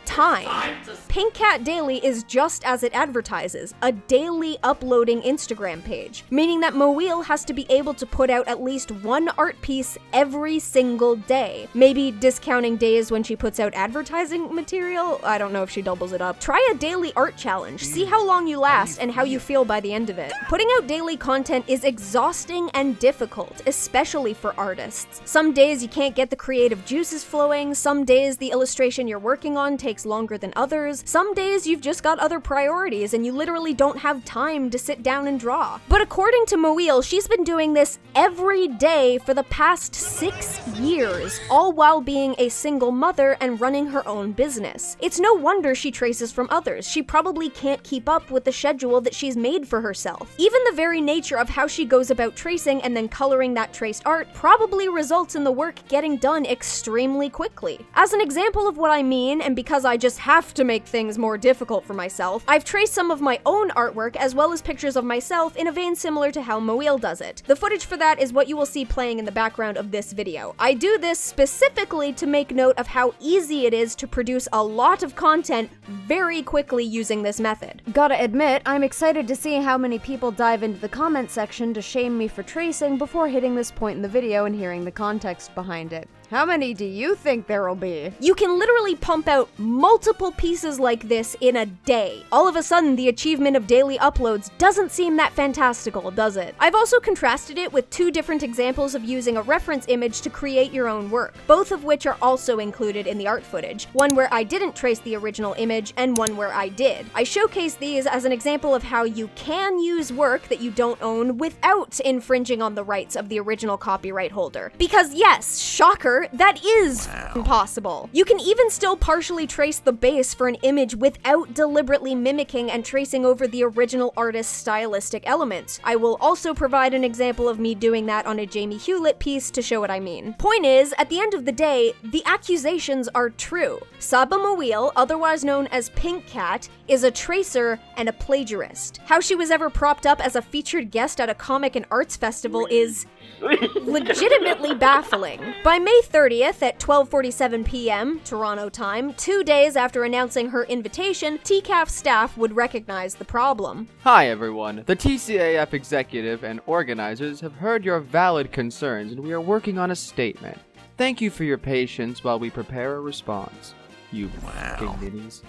Time. Pink Cat Daily is just as it advertises, a daily uploading Instagram page, meaning that Moelle has to be able to put out at least one art piece every single day. Maybe discounting days when she puts out advertising material? I don't know if she doubles it up. Try a daily art challenge, see how long you last and how you feel by the end of it. Putting out daily content is exhausting and difficult, especially for artists. Some days you can't get the creative juices flowing, some days the illustration you're working on takes longer than others. Some days you've just got other priorities and you literally don't have time to sit down and draw. But according to Moelle, she's been doing this every day for the past 6 years, all while being a single mother and running her own business. It's no wonder she traces from others. She probably can't keep up with the schedule that she's made for herself. Even the very nature of how she goes about tracing and then coloring that traced art probably results in the work getting done extremely quickly. As an example of what I mean, and because I just have to make things more difficult for myself, I've traced some of my own artwork as well as pictures of myself in a vein similar to how Moelle does it. The footage for that is what you will see playing in the background of this video. I do this specifically to make note of how easy it is to produce a lot of content very quickly using this method. Gotta admit, I'm excited to see how many people dive into the comment section to shame me for tracing before hitting this point in the video and hearing the context behind it. How many do you think there'll be? You can literally pump out multiple pieces like this in a day. All of a sudden, the achievement of daily uploads doesn't seem that fantastical, does it? I've also contrasted it with 2 different examples of using a reference image to create your own work, both of which are also included in the art footage. One where I didn't trace the original image, and one where I did. I showcase these as an example of how you can use work that you don't own without infringing on the rights of the original copyright holder. Because yes, shocker, that is possible. You can even still partially trace the base for an image without deliberately mimicking and tracing over the original artist's stylistic elements. I will also provide an example of me doing that on a Jamie Hewlett piece to show what I mean. Point is, at the end of the day, the accusations are true. Saba Mawil, otherwise known as Pink Cat, is a tracer and a plagiarist. How she was ever propped up as a featured guest at a comic and arts festival is legitimately baffling. By May 30th at 12:47 p.m. Toronto time, 2 days after announcing her invitation, TCAF staff would recognize the problem. Hi everyone, the TCAF executive and organizers have heard your valid concerns and we are working on a statement. Thank you for your patience while we prepare a response. You fucking ninnies.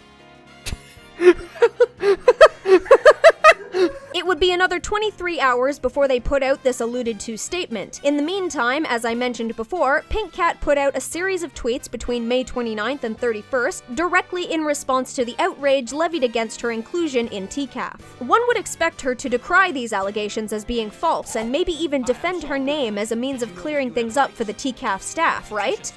It would be another 23 hours before they put out this alluded to statement. In the meantime, as I mentioned before, Pink Cat put out a series of tweets between May 29th and 31st, directly in response to the outrage levied against her inclusion in TCAF. One would expect her to decry these allegations as being false and maybe even defend her name as a means of clearing things up for the TCAF staff, right?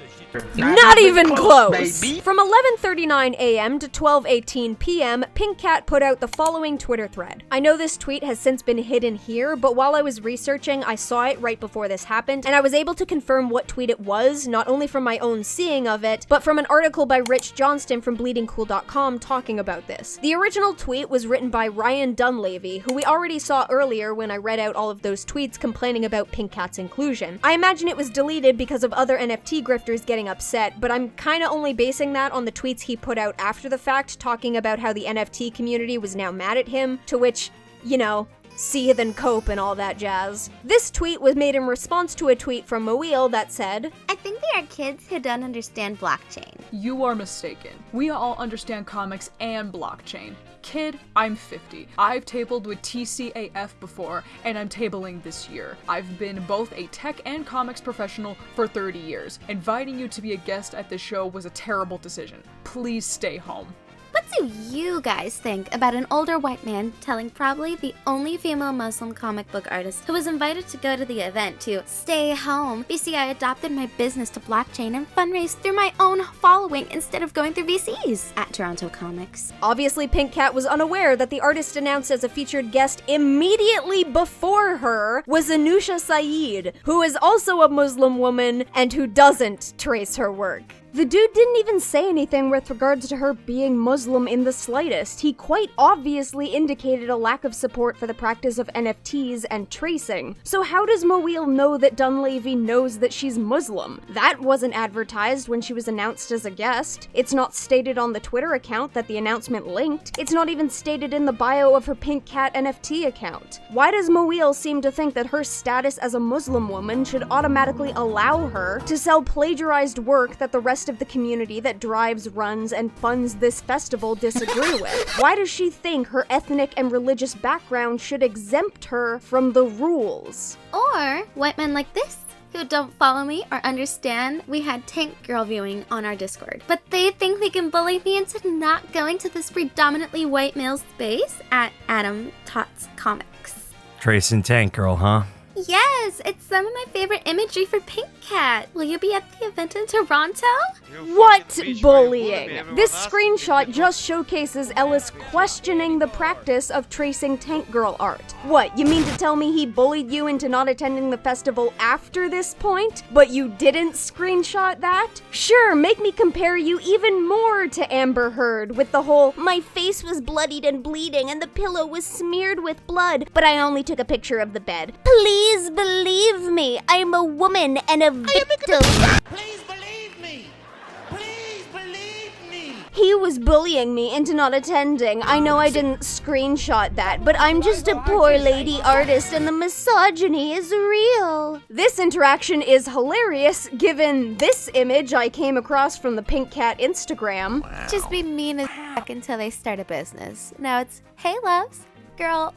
Not even close! From 11:39 a.m. to 12:18 p.m., Pink Cat put out the following Twitter thread. I know this tweet has since been hidden here, but while I was researching, I saw it right before this happened, and I was able to confirm what tweet it was, not only from my own seeing of it, but from an article by Rich Johnston from BleedingCool.com talking about this. The original tweet was written by Ryan Dunleavy, who we already saw earlier when I read out all of those tweets complaining about Pink Cat's inclusion. I imagine it was deleted because of other NFT grifters getting upset, but I'm kinda only basing that on the tweets he put out after the fact, talking about how the NFT community was now mad at him, to which, you know, seethe and cope and all that jazz. This tweet was made in response to a tweet from Mawil that said, I think they are kids who don't understand blockchain. You are mistaken. We all understand comics and blockchain. Kid, I'm 50. I've tabled with TCAF before, and I'm tabling this year. I've been both a tech and comics professional for 30 years. Inviting you to be a guest at this show was a terrible decision. Please stay home. What do you guys think about an older white man telling probably the only female Muslim comic book artist who was invited to go to the event to stay home? You see, I adopted my business to blockchain and fundraised through my own following instead of going through VCs at Toronto Comics. Obviously, Pink Cat was unaware that the artist announced as a featured guest immediately before her was Anusha Saeed, who is also a Muslim woman and who doesn't trace her work. The dude didn't even say anything with regards to her being Muslim in the slightest. He quite obviously indicated a lack of support for the practice of NFTs and tracing. So how does Mawil know that Dunleavy knows that she's Muslim? That wasn't advertised when she was announced as a guest. It's not stated on the Twitter account that the announcement linked. It's not even stated in the bio of her Pink Cat NFT account. Why does Mawil seem to think that her status as a Muslim woman should automatically allow her to sell plagiarized work that the rest of the community that drives, runs, and funds this festival disagree with? Why does she think her ethnic and religious background should exempt her from the rules? Or white men like this, who don't follow me or understand we had Tank Girl viewing on our Discord, but they think they can bully me into not going to this predominantly white male space at Adam Tots Comics. Tracing Tank Girl, huh? Yes, it's some of my favorite imagery for Pink Cat. Will you be at the event in Toronto? What bullying? This screenshot just showcases Ellis questioning the practice of tracing Tank Girl art. What, you mean to tell me he bullied you into not attending the festival after this point, but you didn't screenshot that? Sure, make me compare you even more to Amber Heard with the whole, my face was bloodied and bleeding and the pillow was smeared with blood, but I only took a picture of the bed. Please believe me, I'm a woman and a victim. Please believe me! Please believe me! He was bullying me into not attending. I know I didn't screenshot that, but I'm just a poor lady artist and the misogyny is real. This interaction is hilarious given this image I came across from the Pink Cat Instagram. Just be mean as fuck until they start a business. Now it's, hey loves, girl,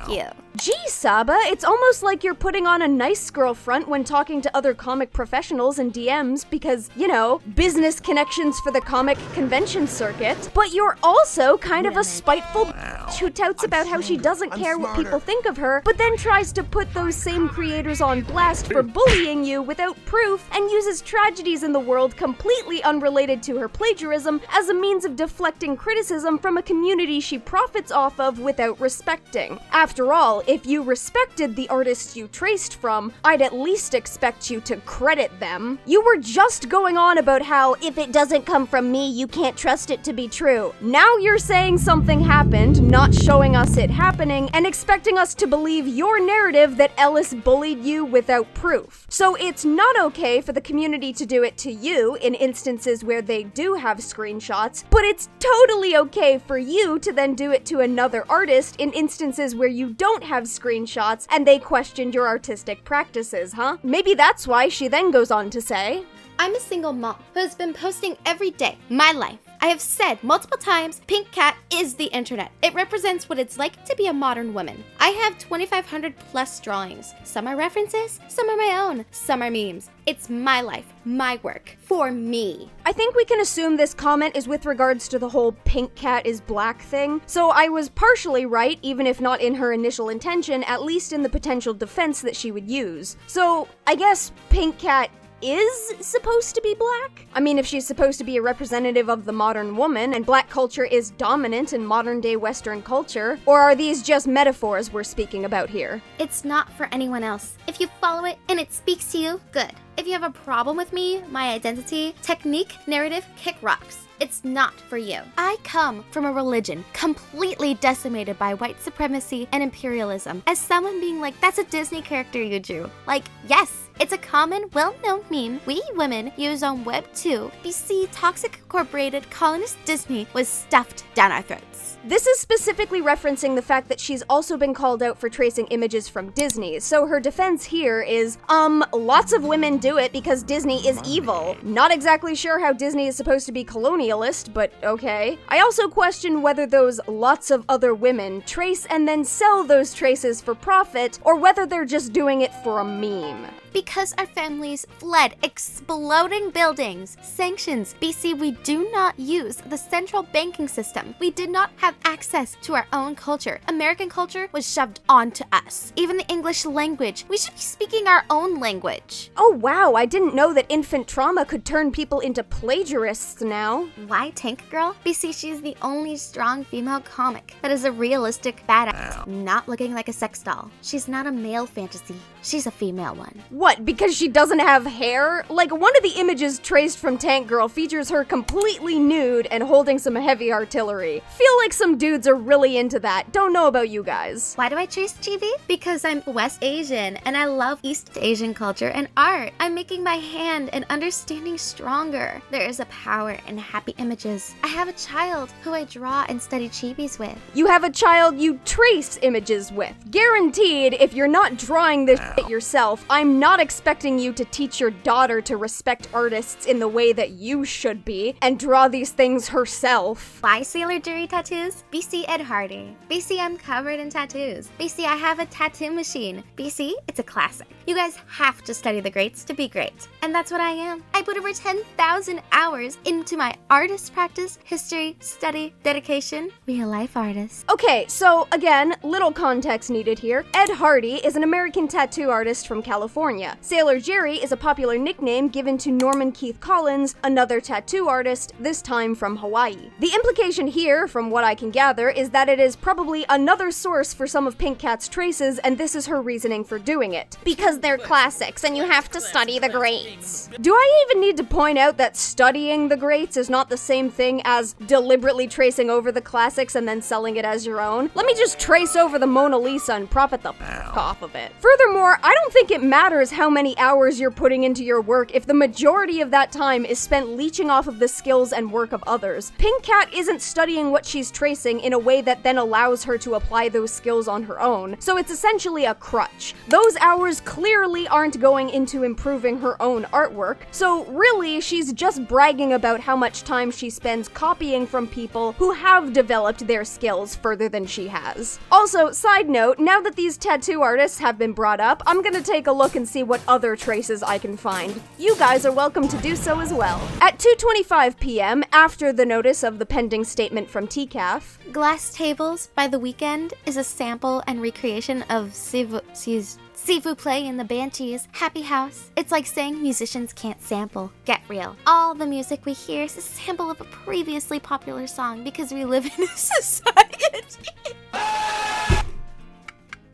you. Gee, Saba, it's almost like you're putting on a nice girl front when talking to other comic professionals in DMs because, you know, business connections for the comic convention circuit. But you're also kind of a spiteful bitch who touts about how she doesn't care what people think of her, but then tries to put those same creators on blast for bullying you without proof and uses tragedies in the world completely unrelated to her plagiarism as a means of deflecting criticism from a community she profits off of without respecting. After all, if you respected the artists you traced from, I'd at least expect you to credit them. You were just going on about how, if it doesn't come from me, you can't trust it to be true. Now you're saying something happened, not showing us it happening, and expecting us to believe your narrative that Ellis bullied you without proof. So it's not okay for the community to do it to you in instances where they do have screenshots, but it's totally okay for you to then do it to another artist in instances where you don't have screenshots and they questioned your artistic practices, huh? Maybe that's why she then goes on to say, I'm a single mom who has been posting every day, my life. I have said multiple times, Pink Cat is the internet. It represents what it's like to be a modern woman. I have 2,500 plus drawings. Some are references, some are my own, some are memes. It's my life, my work, for me. I think we can assume this comment is with regards to the whole Pink Cat is black thing, so I was partially right, even if not in her initial intention, at least in the potential defense that she would use. So, I guess Pink Cat is supposed to be black? I mean, if she's supposed to be a representative of the modern woman, and black culture is dominant in modern-day Western culture, or are these just metaphors we're speaking about here? It's not for anyone else. If you follow it and it speaks to you, good. If you have a problem with me, my identity, technique, narrative, kick rocks. It's not for you. I come from a religion completely decimated by white supremacy and imperialism. As someone being like, that's a Disney character you drew. Like, yes, it's a common, well-known meme we women use on Web 2. BC Toxic Incorporated colonist Disney was stuffed down our throats. This is specifically referencing the fact that she's also been called out for tracing images from Disney, so her defense here is, lots of women do it because Disney is evil. Not exactly sure how Disney is supposed to be colonialist, but okay. I also question whether those lots of other women trace and then sell those traces for profit, or whether they're just doing it for a meme. Because our families fled exploding buildings, sanctions, BC, we do not use the central banking system. We did not have access to our own culture. American culture was shoved onto us. Even the English language, we should be speaking our own language. Oh wow, I didn't know that infant trauma could turn people into plagiarists now. Why Tank Girl? BC, she's the only strong female comic that is a realistic badass, not looking like a sex doll. She's not a male fantasy, she's a female one. What, because she doesn't have hair? Like, one of the images traced from Tank Girl features her completely nude and holding some heavy artillery. Feel like some dudes are really into that. Don't know about you guys. Why do I trace Chibi? Because I'm West Asian and I love East Asian culture and art. I'm making my hand and understanding stronger. There is a power in happy images. I have a child who I draw and study Chibis with. You have a child you trace images with. Guaranteed, if you're not drawing this shit yourself, I'm not expecting you to teach your daughter to respect artists in the way that you should be and draw these things herself. Why Sailor Jerry tattoos? BC Ed Hardy. BC, I'm covered in tattoos. BC, I have a tattoo machine. BC, it's a classic. You guys have to study the greats to be great. And that's what I am. I put over 10,000 hours into my artist practice, history, study, dedication, real life artist. Okay, so again, little context needed here. Ed Hardy is an American tattoo artist from California. Sailor Jerry is a popular nickname given to Norman Keith Collins, another tattoo artist, this time from Hawaii. The implication here, from what I can gather, is that it is probably another source for some of Pink Cat's traces, and this is her reasoning for doing it. Because they're classics, and you have to study the greats. Do I even need to point out that studying the greats is not the same thing as deliberately tracing over the classics and then selling it as your own? Let me just trace face over the Mona Lisa and profit the off of it. Furthermore, I don't think it matters how many hours you're putting into your work if the majority of that time is spent leeching off of the skills and work of others. Pink Cat isn't studying what she's tracing in a way that then allows her to apply those skills on her own, so it's essentially a crutch. Those hours clearly aren't going into improving her own artwork, so really she's just bragging about how much time she spends copying from people who have developed their skills further than she has. Also, side note, now that these tattoo artists have been brought up, I'm gonna take a look and see what other traces I can find. You guys are welcome to do so as well. At 2:25 p.m., after the notice of the pending statement from TCAF, Glass Tables by The Weeknd is a sample and recreation of S'il vous plaît in the Banshees' Happy House. It's like saying musicians can't sample. Get real. All the music we hear is a sample of a previously popular song because we live in a society.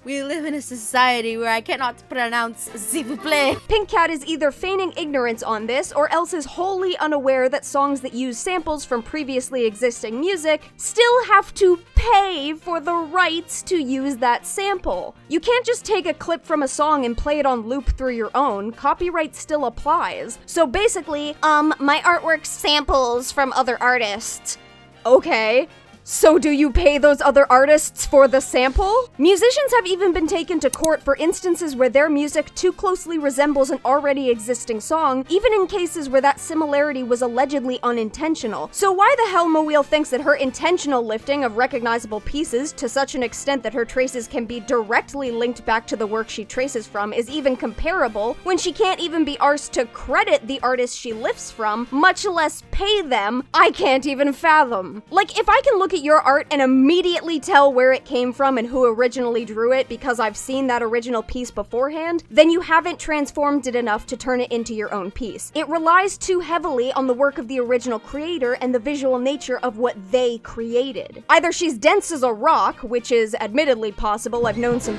We live in a society where I cannot pronounce s'il vous plaît. Pink Cat is either feigning ignorance on this, or else is wholly unaware that songs that use samples from previously existing music still have to pay for the rights to use that sample. You can't just take a clip from a song and play it on loop through your own. Copyright still applies. So basically, my artwork samples from other artists. Okay. So do you pay those other artists for the sample? Musicians have even been taken to court for instances where their music too closely resembles an already existing song, even in cases where that similarity was allegedly unintentional. So why the hell Moeel thinks that her intentional lifting of recognizable pieces to such an extent that her traces can be directly linked back to the work she traces from is even comparable when she can't even be arsed to credit the artist she lifts from, much less pay them, I can't even fathom. Like, if I can look at your art and immediately tell where it came from and who originally drew it because I've seen that original piece beforehand, then you haven't transformed it enough to turn it into your own piece. It relies too heavily on the work of the original creator and the visual nature of what they created. Either she's dense as a rock, which is admittedly possible, I've known some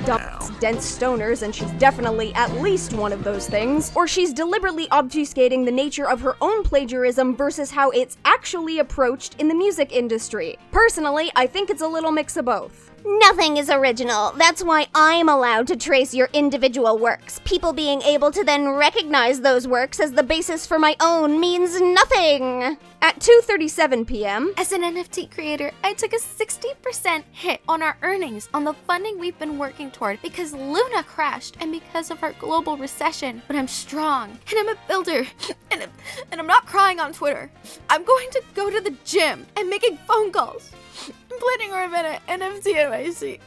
dense stoners and she's definitely at least one of those things, or she's deliberately obfuscating the nature of her own plagiarism versus how it's actually approached in the music industry. Personally, I think it's a little mix of both. Nothing is original. That's why I'm allowed to trace your individual works. People being able to then recognize those works as the basis for my own means nothing. At 2:37 p.m., as an NFT creator, I took a 60% hit on our earnings on the funding we've been working toward because Luna crashed and because of our global recession. But I'm strong, and I'm a builder, and I'm not crying on Twitter. I'm going to go to the gym and making phone calls. I'm planning to invent an NFT NYC.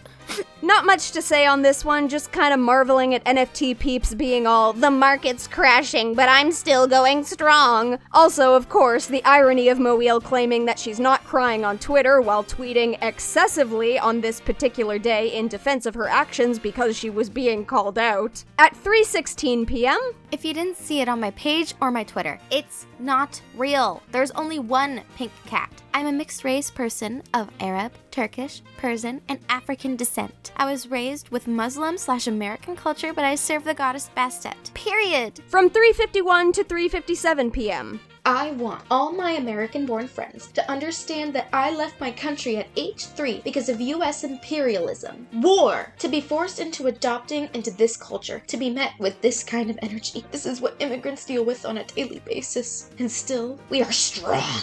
Not much to say on this one, just kind of marveling at NFT peeps being all, the market's crashing, but I'm still going strong. Also, of course, the irony of Moeel claiming that she's not crying on Twitter while tweeting excessively on this particular day in defense of her actions because she was being called out. At 3:16 p.m., if you didn't see it on my page or my Twitter, it's not real. There's only one Pink Cat. I'm a mixed race person of Arab, Turkish, Persian, and African descent. I was raised with Muslim/American culture, but I serve the goddess Bastet. Period. From 3:51 to 3:57 p.m. I want all my American-born friends to understand that I left my country at age 3 because of US imperialism, war, to be forced into adopting into this culture, to be met with this kind of energy. This is what immigrants deal with on a daily basis. And still, we are strong.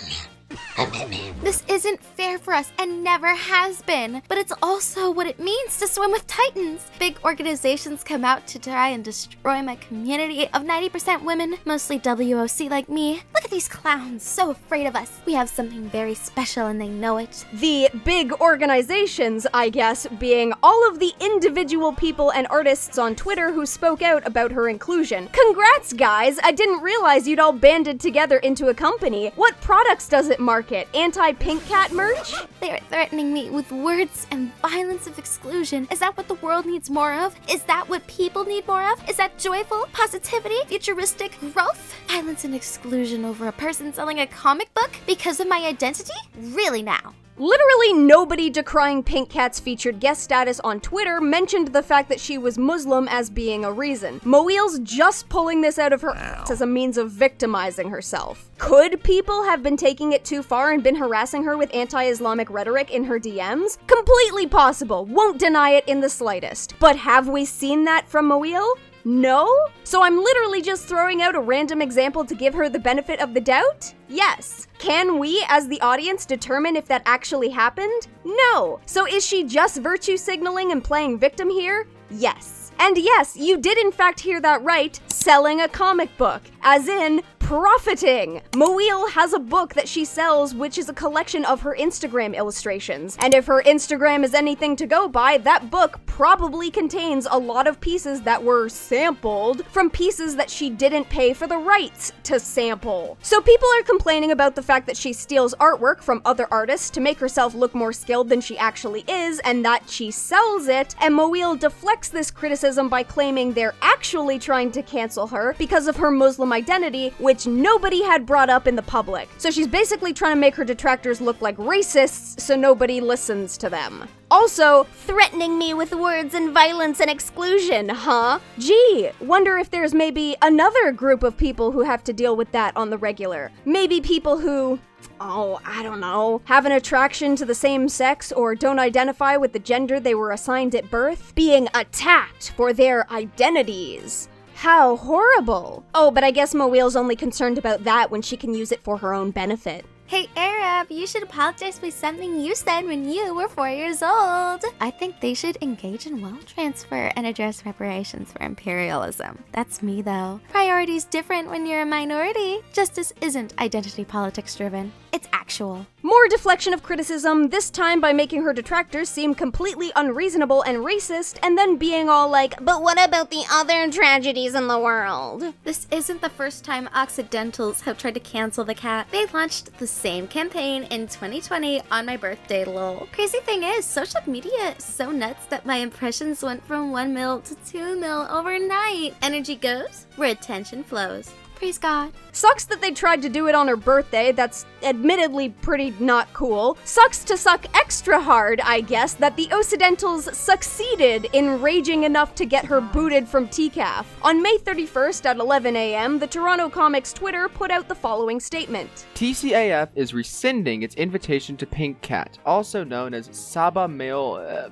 This isn't fair for us and never has been, but it's also what it means to swim with titans. Big organizations come out to try and destroy my community of 90% women, mostly WOC like me. Look at these clowns, so afraid of us. We have something very special and they know it. The big organizations, I guess, being all of the individual people and artists on Twitter who spoke out about her inclusion. Congrats, guys! I didn't realize you'd all banded together into a company. What products does it market? Anti-Pink Cat merch? They are threatening me with words and violence of exclusion. Is that what the world needs more of? Is that what people need more of? Is that joyful, positivity, futuristic growth? Violence and exclusion over over a person selling a comic book because of my identity? Really now? Literally nobody decrying Pink Cat's featured guest status on Twitter mentioned the fact that she was Muslim as being a reason. Moeel's just pulling this out of her ass as a means of victimizing herself. Could people have been taking it too far and been harassing her with anti-Islamic rhetoric in her DMs? Completely possible, won't deny it in the slightest. But have we seen that from Moeel? No? So I'm literally just throwing out a random example to give her the benefit of the doubt? Yes. Can we, as the audience, determine if that actually happened? No. So is she just virtue signaling and playing victim here? Yes. And yes, you did in fact hear that right, selling a comic book, as in profiting. Moeel has a book that she sells, which is a collection of her Instagram illustrations. And if her Instagram is anything to go by, that book probably contains a lot of pieces that were sampled from pieces that she didn't pay for the rights to sample. So people are complaining about the fact that she steals artwork from other artists to make herself look more skilled than she actually is, and that she sells it, and Moeel deflects this criticism by claiming they're actually trying to cancel her because of her Muslim identity, which nobody had brought up in the public. So she's basically trying to make her detractors look like racists so nobody listens to them. Also, threatening me with words and violence and exclusion, huh? Gee, wonder if there's maybe another group of people who have to deal with that on the regular. Maybe people who, I don't know, have an attraction to the same sex or don't identify with the gender they were assigned at birth, being attacked for their identities. How horrible. Oh, but I guess Moeel's only concerned about that when she can use it for her own benefit. Hey Arab, you should apologize for something you said when you were 4 years old. I think they should engage in wealth transfer and address reparations for imperialism. That's me though. Priorities different when you're a minority. Justice isn't identity politics driven. It's actual. More deflection of criticism, this time by making her detractors seem completely unreasonable and racist, and then being all like, but what about the other tragedies in the world? This isn't the first time Occidentals have tried to cancel the cat. They launched the same campaign in 2020 on my birthday, lol. Crazy thing is, social media is so nuts that my impressions went from 1 mil to 2 mil overnight. Energy goes where attention flows. Praise God. Sucks that they tried to do it on her birthday, that's admittedly pretty not cool. Sucks to suck extra hard, I guess, that the Occidentals succeeded in raging enough to get her booted from TCAF. On May 31st at 11 a.m., the Toronto Comics Twitter put out the following statement. TCAF is rescinding its invitation to Pink Cat, also known as Saba Moel,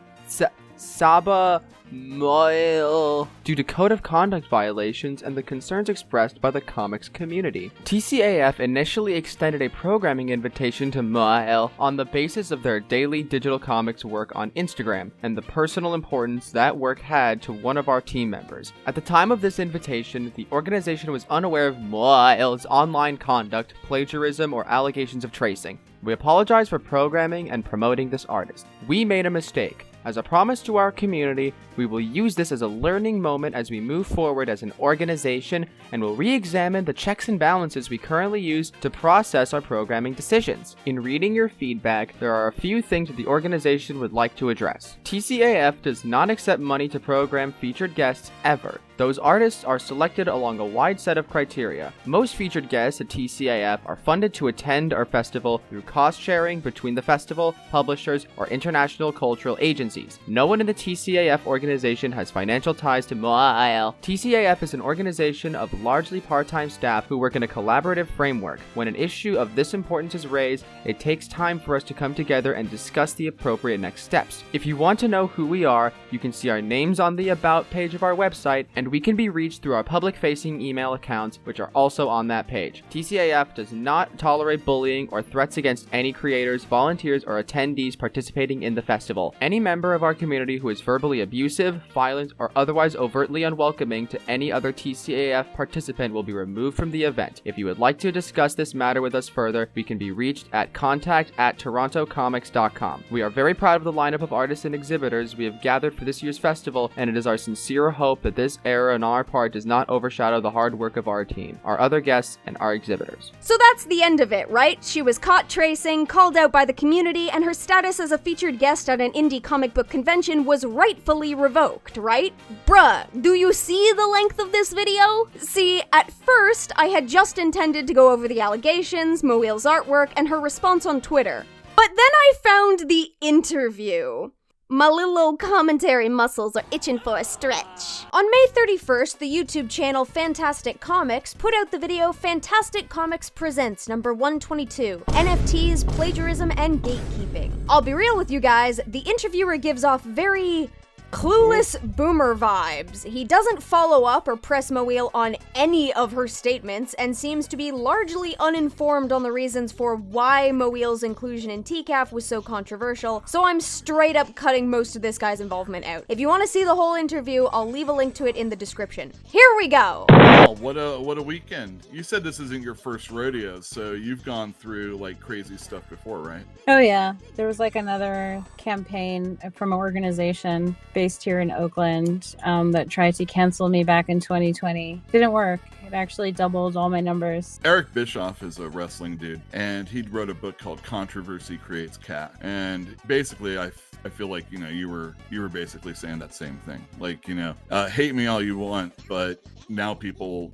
due to code of conduct violations and the concerns expressed by the comics community. TCAF initially extended a programming invitation to Moel on the basis of their daily digital comics work on Instagram and the personal importance that work had to one of our team members. At the time of this invitation, the organization was unaware of Moel's online conduct, plagiarism, or allegations of tracing. We apologize for programming and promoting this artist. We made a mistake. As a promise to our community, we will use this as a learning moment as we move forward as an organization and will re-examine the checks and balances we currently use to process our programming decisions. In reading your feedback, there are a few things that the organization would like to address. TCAF does not accept money to program featured guests ever. Those artists are selected along a wide set of criteria. Most featured guests at TCAF are funded to attend our festival through cost sharing between the festival, publishers, or international cultural agencies. No one in the TCAF organization has financial ties to Moel. TCAF is an organization of largely part-time staff who work in a collaborative framework. When an issue of this importance is raised, it takes time for us to come together and discuss the appropriate next steps. If you want to know who we are, you can see our names on the About page of our website, and we can be reached through our public-facing email accounts, which are also on that page. TCAF does not tolerate bullying or threats against any creators, volunteers, or attendees participating in the festival. Any member of our community who is verbally abusive, violent, or otherwise overtly unwelcoming to any other TCAF participant will be removed from the event. If you would like to discuss this matter with us further, we can be reached at contact@torontocomics.com. We are very proud of the lineup of artists and exhibitors we have gathered for this year's festival, and it is our sincere hope that this era error on our part does not overshadow the hard work of our team, our other guests, and our exhibitors. So that's the end of it, right? She was caught tracing, called out by the community, and her status as a featured guest at an indie comic book convention was rightfully revoked, right? Bruh, do you see the length of this video? See, at first, I had just intended to go over the allegations, Moeil's artwork, and her response on Twitter. But then I found the interview. My little old commentary muscles are itching for a stretch. On May 31st, the YouTube channel Fantastic Comics put out the video Fantastic Comics Presents number 122, NFTs, Plagiarism, and Gatekeeping. I'll be real with you guys, the interviewer gives off very clueless boomer vibes. He doesn't follow up or press Moeil on any of her statements and seems to be largely uninformed on the reasons for why Moeil's inclusion in TCAF was so controversial, so I'm straight up cutting most of this guy's involvement out. If you want to see the whole interview, I'll leave a link to it in the description. Here we go! Wow, what a weekend. You said this isn't your first rodeo, so you've gone through like crazy stuff before, right? Oh yeah, there was like another campaign from an organization based here in Oakland that tried to cancel me back in 2020. Didn't work. It actually doubled all my numbers. Eric Bischoff is a wrestling dude, and he wrote a book called Controversy Creates Cat. And basically, I feel like, you know, you were basically saying that same thing. Like, you know, hate me all you want, but now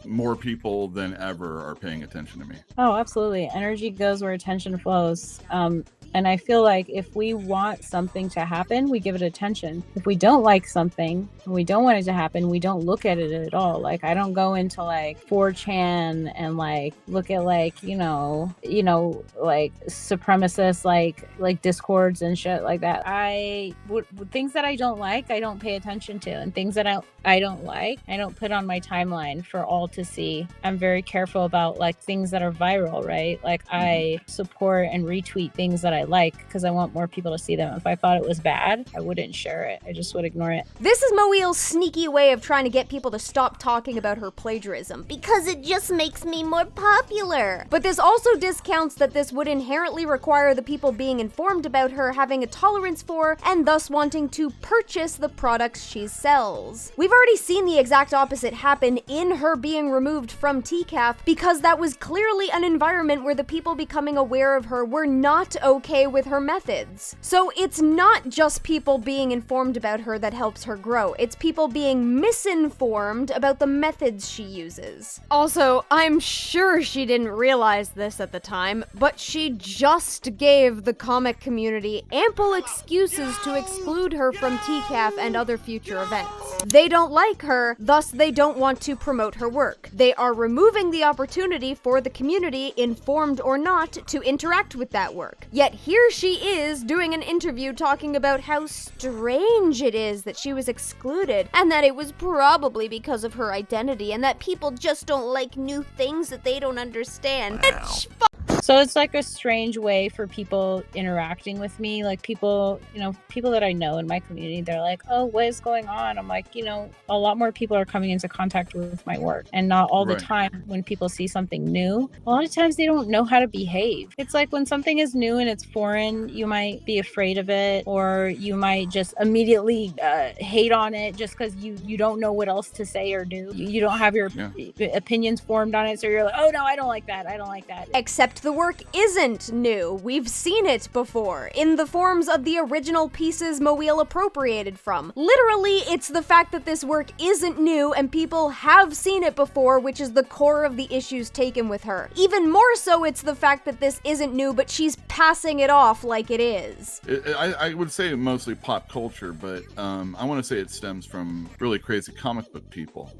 more people than ever are paying attention to me. Oh, absolutely. Energy goes where attention flows. And I feel like if we want something to happen, we give it attention. If we don't like something and we don't want it to happen, we don't look at it at all. Like, I don't go into like 4chan and like look at like, you know, like supremacist, like discords and shit like that. Things that I don't like, I don't pay attention to. And things that I don't like, I don't put on my timeline for all to see. I'm very careful about like things that are viral, right? Like I support and retweet things that I like because I want more people to see them. If I thought it was bad, I wouldn't share it. I just would ignore it. This is Moeil's sneaky way of trying to get people to stop talking about her plagiarism. Because it just makes me more popular. But this also discounts that this would inherently require the people being informed about her having a tolerance for and thus wanting to purchase the products she sells. We've already seen the exact opposite happen in her being removed from TCAF because that was clearly an environment where the people becoming aware of her were not okay with her methods. So it's not just people being informed about her that helps her grow, it's people being misinformed about the methods she uses. Also, I'm sure she didn't realize this at the time, but she just gave the comic community ample excuses to exclude her from TCAF and other future events. They don't like her, thus they don't want to promote her work. They are removing the opportunity for the community, informed or not, to interact with that work. Yet here she is doing an interview talking about how strange it is that she was excluded and that it was probably because of her identity and that people just don't like new things that they don't understand. Bitch, So it's like a strange way for people interacting with me. Like people, people that I know in my community, they're like, oh, what is going on? I'm like, a lot more people are coming into contact with my work, and not all the time when people see something new. A lot of times they don't know how to behave. It's like when something is new and it's foreign, you might be afraid of it, or you might just immediately hate on it just because you don't know what else to say or do. You don't have your opinions formed on it, so you're like, oh no, I don't like that. I don't like that. Except the work isn't new. We've seen it before, in the forms of the original pieces Moeil appropriated from. Literally, it's the fact that this work isn't new and people have seen it before, which is the core of the issues taken with her. Even more so, it's the fact that this isn't new, but she's passing it off like it is. I would say mostly pop culture, but I want to say it stems from really crazy comic book people.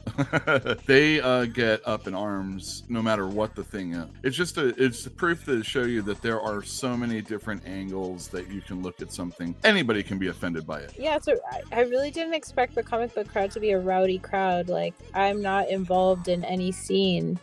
They get up in arms no matter what the thing is. It's proof to show you that there are so many different angles that you can look at something. Anybody can be offended by it. Yeah, so I really didn't expect the comic book crowd to be a rowdy crowd. Like, I'm not involved in any scene.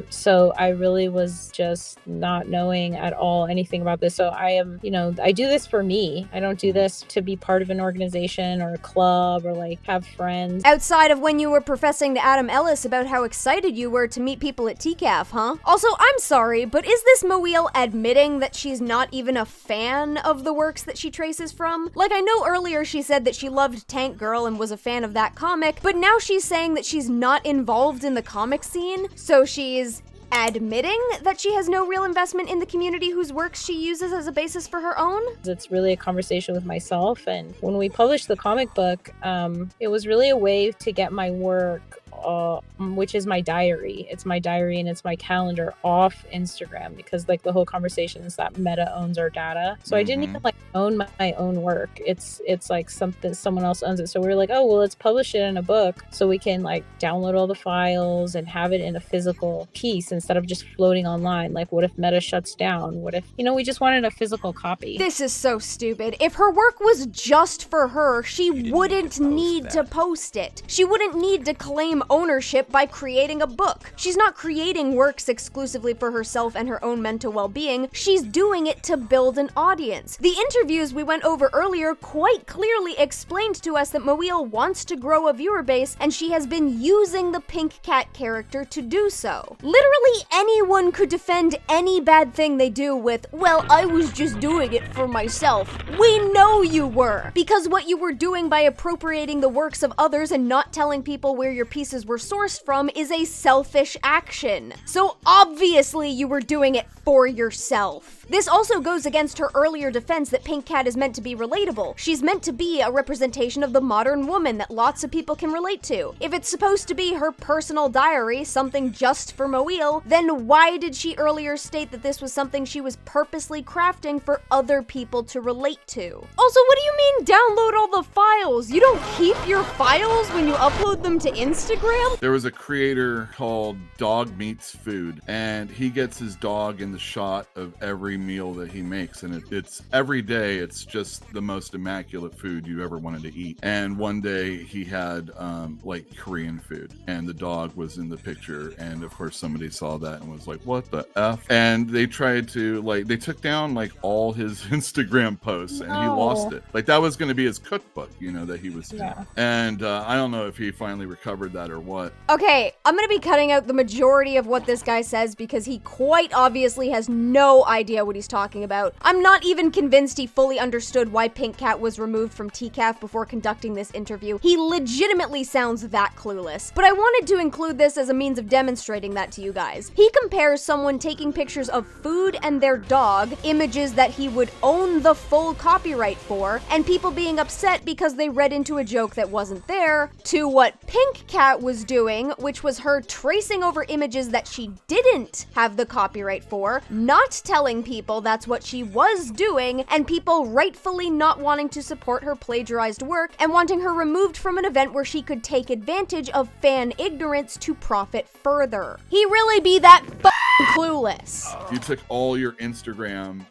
So I really was just not knowing at all anything about this. So I am, I do this for me. I don't do this to be part of an organization or a club or like have friends. Outside of when you were professing to Adam Ellis about how excited you were to meet people at TCAF, huh? Also, I'm sorry, but is this this Moeel admitting that she's not even a fan of the works that she traces from? Like, I know earlier she said that she loved Tank Girl and was a fan of that comic, but now she's saying that she's not involved in the comic scene, so she's admitting that she has no real investment in the community whose works she uses as a basis for her own? It's really a conversation with myself, and when we published the comic book, it was really a way to get my work, which is my diary. It's my diary and it's my calendar off Instagram, because like the whole conversation is that Meta owns our data. So I didn't even like own my own work. It's like something someone else owns it. So we were like, oh well, let's publish it in a book so we can like download all the files and have it in a physical piece instead of just floating online. Like, what if Meta shuts down? What if, we just wanted a physical copy. This is so stupid. If her work was just for her, she wouldn't need to post it. She wouldn't need to claim ownership by creating a book. She's not creating works exclusively for herself and her own mental well-being. She's doing it to build an audience. The interviews we went over earlier quite clearly explained to us that Moeel wants to grow a viewer base, and she has been using the Pink Cat character to do so. Literally anyone could defend any bad thing they do with, well, I was just doing it for myself. We know you were, because what you were doing by appropriating the works of others and not telling people where your pieces were sourced from is a selfish action. So obviously you were doing it for yourself. This also goes against her earlier defense that Pink Cat is meant to be relatable. She's meant to be a representation of the modern woman that lots of people can relate to. If it's supposed to be her personal diary, something just for Moeel, then why did she earlier state that this was something she was purposely crafting for other people to relate to? Also, what do you mean download all the files? You don't keep your files when you upload them to Instagram? There was a creator called Dog Meets Food, and he gets his dog in the shot of every meal that he makes, and it's every day. It's just the most immaculate food you ever wanted to eat. And one day he had like Korean food, and the dog was in the picture, and of course somebody saw that and was like, what the F? And they tried to they took down like all his Instagram posts, and he lost it. Like, that was going to be his cookbook, that he was doing. Yeah. And I don't know if he finally recovered that or what. Okay, I'm gonna be cutting out the majority of what this guy says because he quite obviously has no idea what he's talking about. I'm not even convinced he fully understood why Pink Cat was removed from TCAF before conducting this interview. He legitimately sounds that clueless. But I wanted to include this as a means of demonstrating that to you guys. He compares someone taking pictures of food and their dog, images that he would own the full copyright for, and people being upset because they read into a joke that wasn't there, to what Pink Cat was doing, which was her tracing over images that she didn't have the copyright for, not telling people that's what she was doing, and people rightfully not wanting to support her plagiarized work and wanting her removed from an event where she could take advantage of fan ignorance to profit further. He really be that clueless. You took all your Instagram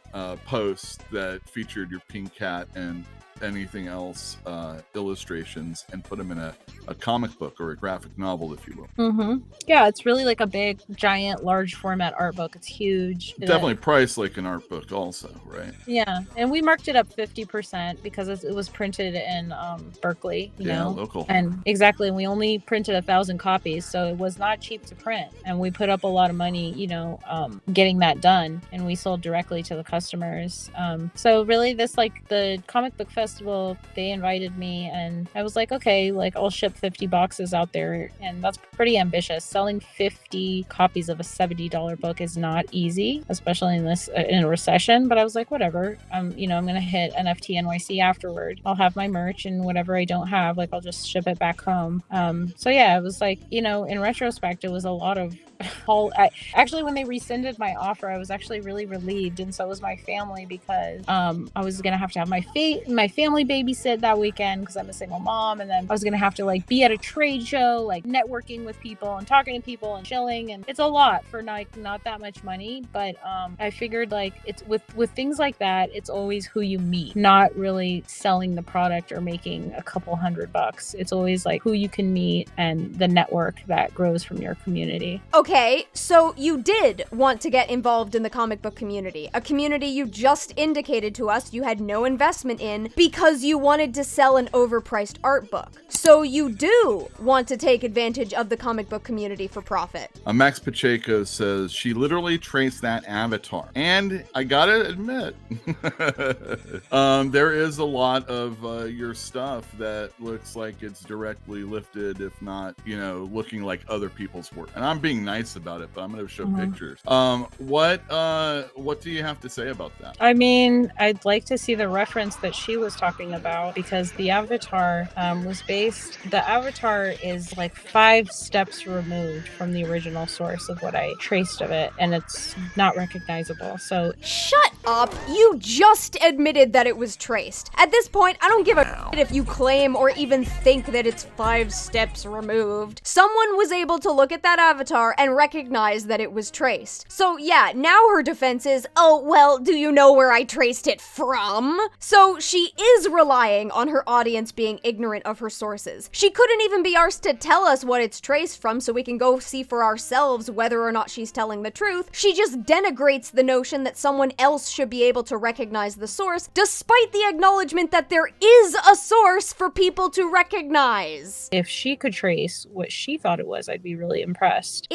posts that featured your Pink Cat and anything else illustrations and put them in a comic book or a graphic novel, if you will. Yeah, it's really like a big, giant, large format art book. It's huge. Definitely priced like an art book also, right? Yeah, and we marked it up 50% because it was printed in Berkeley, you know? Local. And exactly, we only printed 1,000 copies, so it was not cheap to print. And we put up a lot of money, getting that done, and we sold directly to the customers. So really, the comic book festival, they invited me, and I was like, okay, I'll ship 50 boxes out there, and that's pretty ambitious. Selling 50 copies of a $70 book is not easy, especially in a recession, but I was like, whatever. I'm gonna hit NFT NYC afterward. I'll have my merch, and whatever I don't have, I'll just ship it back home. So yeah, it was in retrospect, it was a lot of actually, when they rescinded my offer, I was actually really relieved, and so was my family, because I was gonna have to have my family babysit that weekend because I'm a single mom, and then I was gonna have to be at a trade show, networking with people and talking to people and chilling, and it's a lot for not that much money. But I figured it's with things like that, it's always who you meet, not really selling the product or making a couple $100. It's always who you can meet and the network that grows from your community. Okay, Okay, so you did want to get involved in the comic book community, a community you just indicated to us you had no investment in because you wanted to sell an overpriced art book. So you do want to take advantage of the comic book community for profit. Max Pacheco says she literally traced that avatar. And I gotta admit, there is a lot of your stuff that looks like it's directly lifted, if not, looking like other people's work. And I'm being nice about it, but I'm going to show pictures. What do you have to say about that? I mean, I'd like to see the reference that she was talking about, because the avatar the avatar is like 5 steps removed from the original source of what I traced of it, and it's not recognizable. So shut up! You just admitted that it was traced. At this point, I don't give a shit if you claim or even think that it's 5 steps removed. Someone was able to look at that avatar and recognize that it was traced. So yeah, now her defense is, oh, well, do you know where I traced it from? So she is relying on her audience being ignorant of her sources. She couldn't even be arsed to tell us what it's traced from so we can go see for ourselves whether or not she's telling the truth. She just denigrates the notion that someone else should be able to recognize the source, despite the acknowledgement that there is a source for people to recognize. If she could trace what she thought it was, I'd be really impressed.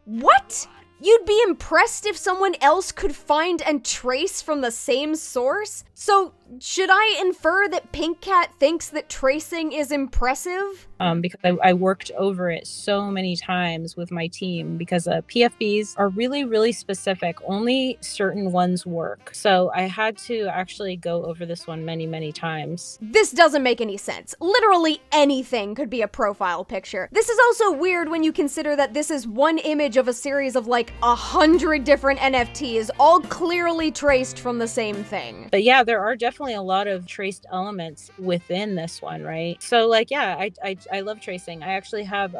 What? You'd be impressed if someone else could find and trace from the same source? So, should I infer that Pink Cat thinks that tracing is impressive? Because I worked over it so many times with my team, because PFBs are really, really specific. Only certain ones work. So I had to actually go over this one many, many times. This doesn't make any sense. Literally anything could be a profile picture. This is also weird when you consider that this is one image of a series of like 100 different NFTs, all clearly traced from the same thing. But yeah, there are definitely a lot of traced elements within this one, right? So like, yeah, I love tracing. I actually have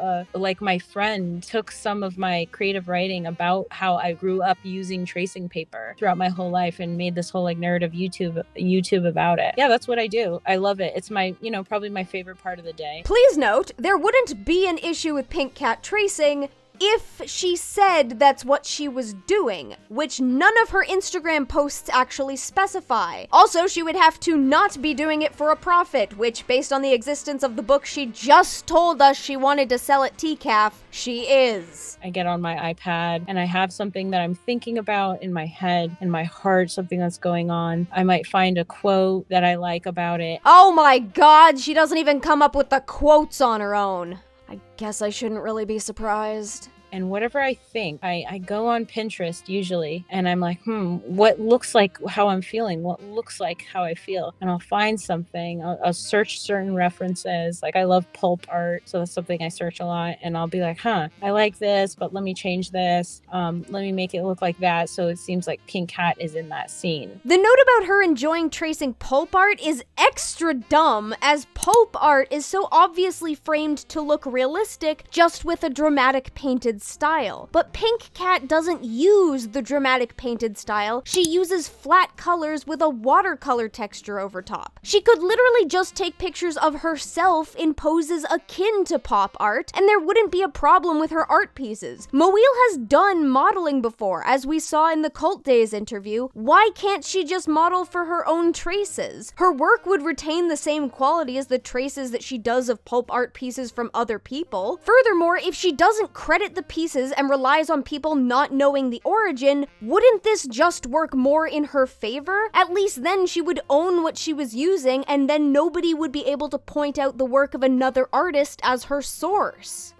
my friend took some of my creative writing about how I grew up using tracing paper throughout my whole life and made this whole like narrative YouTube about it. Yeah, that's what I do. I love it. It's my, probably my favorite part of the day. Please note, there wouldn't be an issue with Pink Cat tracing if she said that's what she was doing, which none of her Instagram posts actually specify. Also, she would have to not be doing it for a profit, which, based on the existence of the book she just told us she wanted to sell at TCAF, she is. I get on my iPad and I have something that I'm thinking about in my head, in my heart, something that's going on. I might find a quote that I like about it. Oh my god, she doesn't even come up with the quotes on her own. I guess I shouldn't really be surprised. And whatever I think, I go on Pinterest usually, and I'm like, what looks like how I'm feeling? What looks like how I feel? And I'll find something. I'll search certain references. Like I love pulp art, so that's something I search a lot. And I'll be like, I like this, but let me change this. Let me make it look like that, so it seems like Pink Cat is in that scene. The note about her enjoying tracing pulp art is extra dumb, as pulp art is so obviously framed to look realistic, just with a dramatic painted style. But Pink Cat doesn't use the dramatic painted style. She uses flat colors with a watercolor texture over top. She could literally just take pictures of herself in poses akin to pop art, and there wouldn't be a problem with her art pieces. Moeel has done modeling before, as we saw in the Cult Days interview. Why can't she just model for her own traces? Her work would retain the same quality as the traces that she does of pulp art pieces from other people. Furthermore, if she doesn't credit the pieces and relies on people not knowing the origin, wouldn't this just work more in her favor? At least then she would own what she was using, and then nobody would be able to point out the work of another artist as her source.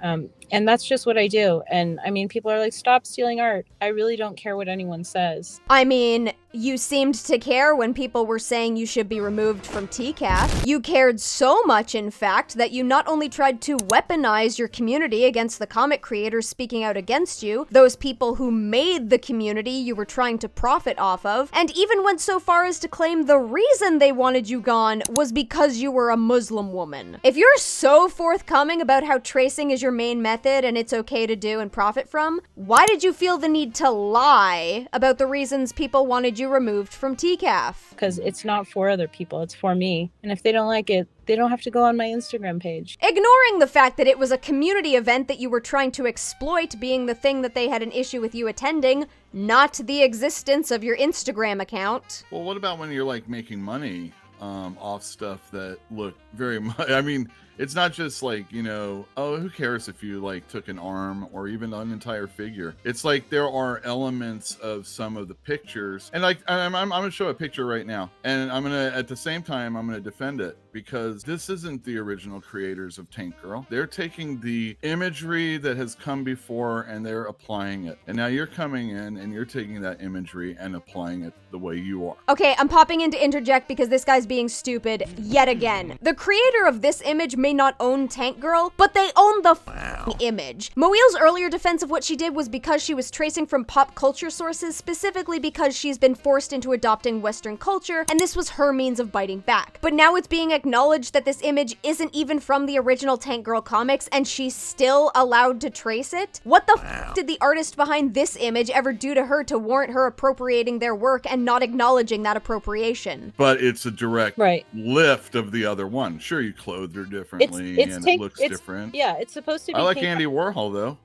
And that's just what I do. And I mean, people are like, stop stealing art. I really don't care what anyone says. I mean, you seemed to care when people were saying you should be removed from TCAF. You cared so much, in fact, that you not only tried to weaponize your community against the comic creators speaking out against you, those people who made the community you were trying to profit off of, and even went so far as to claim the reason they wanted you gone was because you were a Muslim woman. If you're so forthcoming about how tracing is your main method and it's okay to do and profit from, why did you feel the need to lie about the reasons people wanted you you removed from TCAF. Because it's not for other people, it's for me. And if they don't like it, they don't have to go on my Instagram page. Ignoring the fact that it was a community event that you were trying to exploit being the thing that they had an issue with you attending, not the existence of your Instagram account. Well, what about when you're like making money off stuff that look very much, I mean, it's not just like, you know, oh, who cares if you like took an arm or even an entire figure. It's like there are elements of some of the pictures, and like I'm gonna show a picture right now, and I'm gonna at the same time I'm gonna defend it, because this isn't the original creators of Tank Girl. They're taking the imagery that has come before and they're applying it, and now you're coming in and you're taking that imagery and applying it the way you are. Okay, I'm popping in to interject because this guy's being stupid yet again. The creator of this image may not own Tank Girl, but they own the image. Moeil's earlier defense of what she did was because she was tracing from pop culture sources, specifically because she's been forced into adopting Western culture, and this was her means of biting back. But now it's being acknowledged that this image isn't even from the original Tank Girl comics, and she's still allowed to trace it? What the did the artist behind this image ever do to her to warrant her appropriating their work and not acknowledging that appropriation? But it's a direct lift of the other one. Sure, you clothed her differently and it looks different. Yeah, it's supposed to be. I like Pink Andy Warhol though.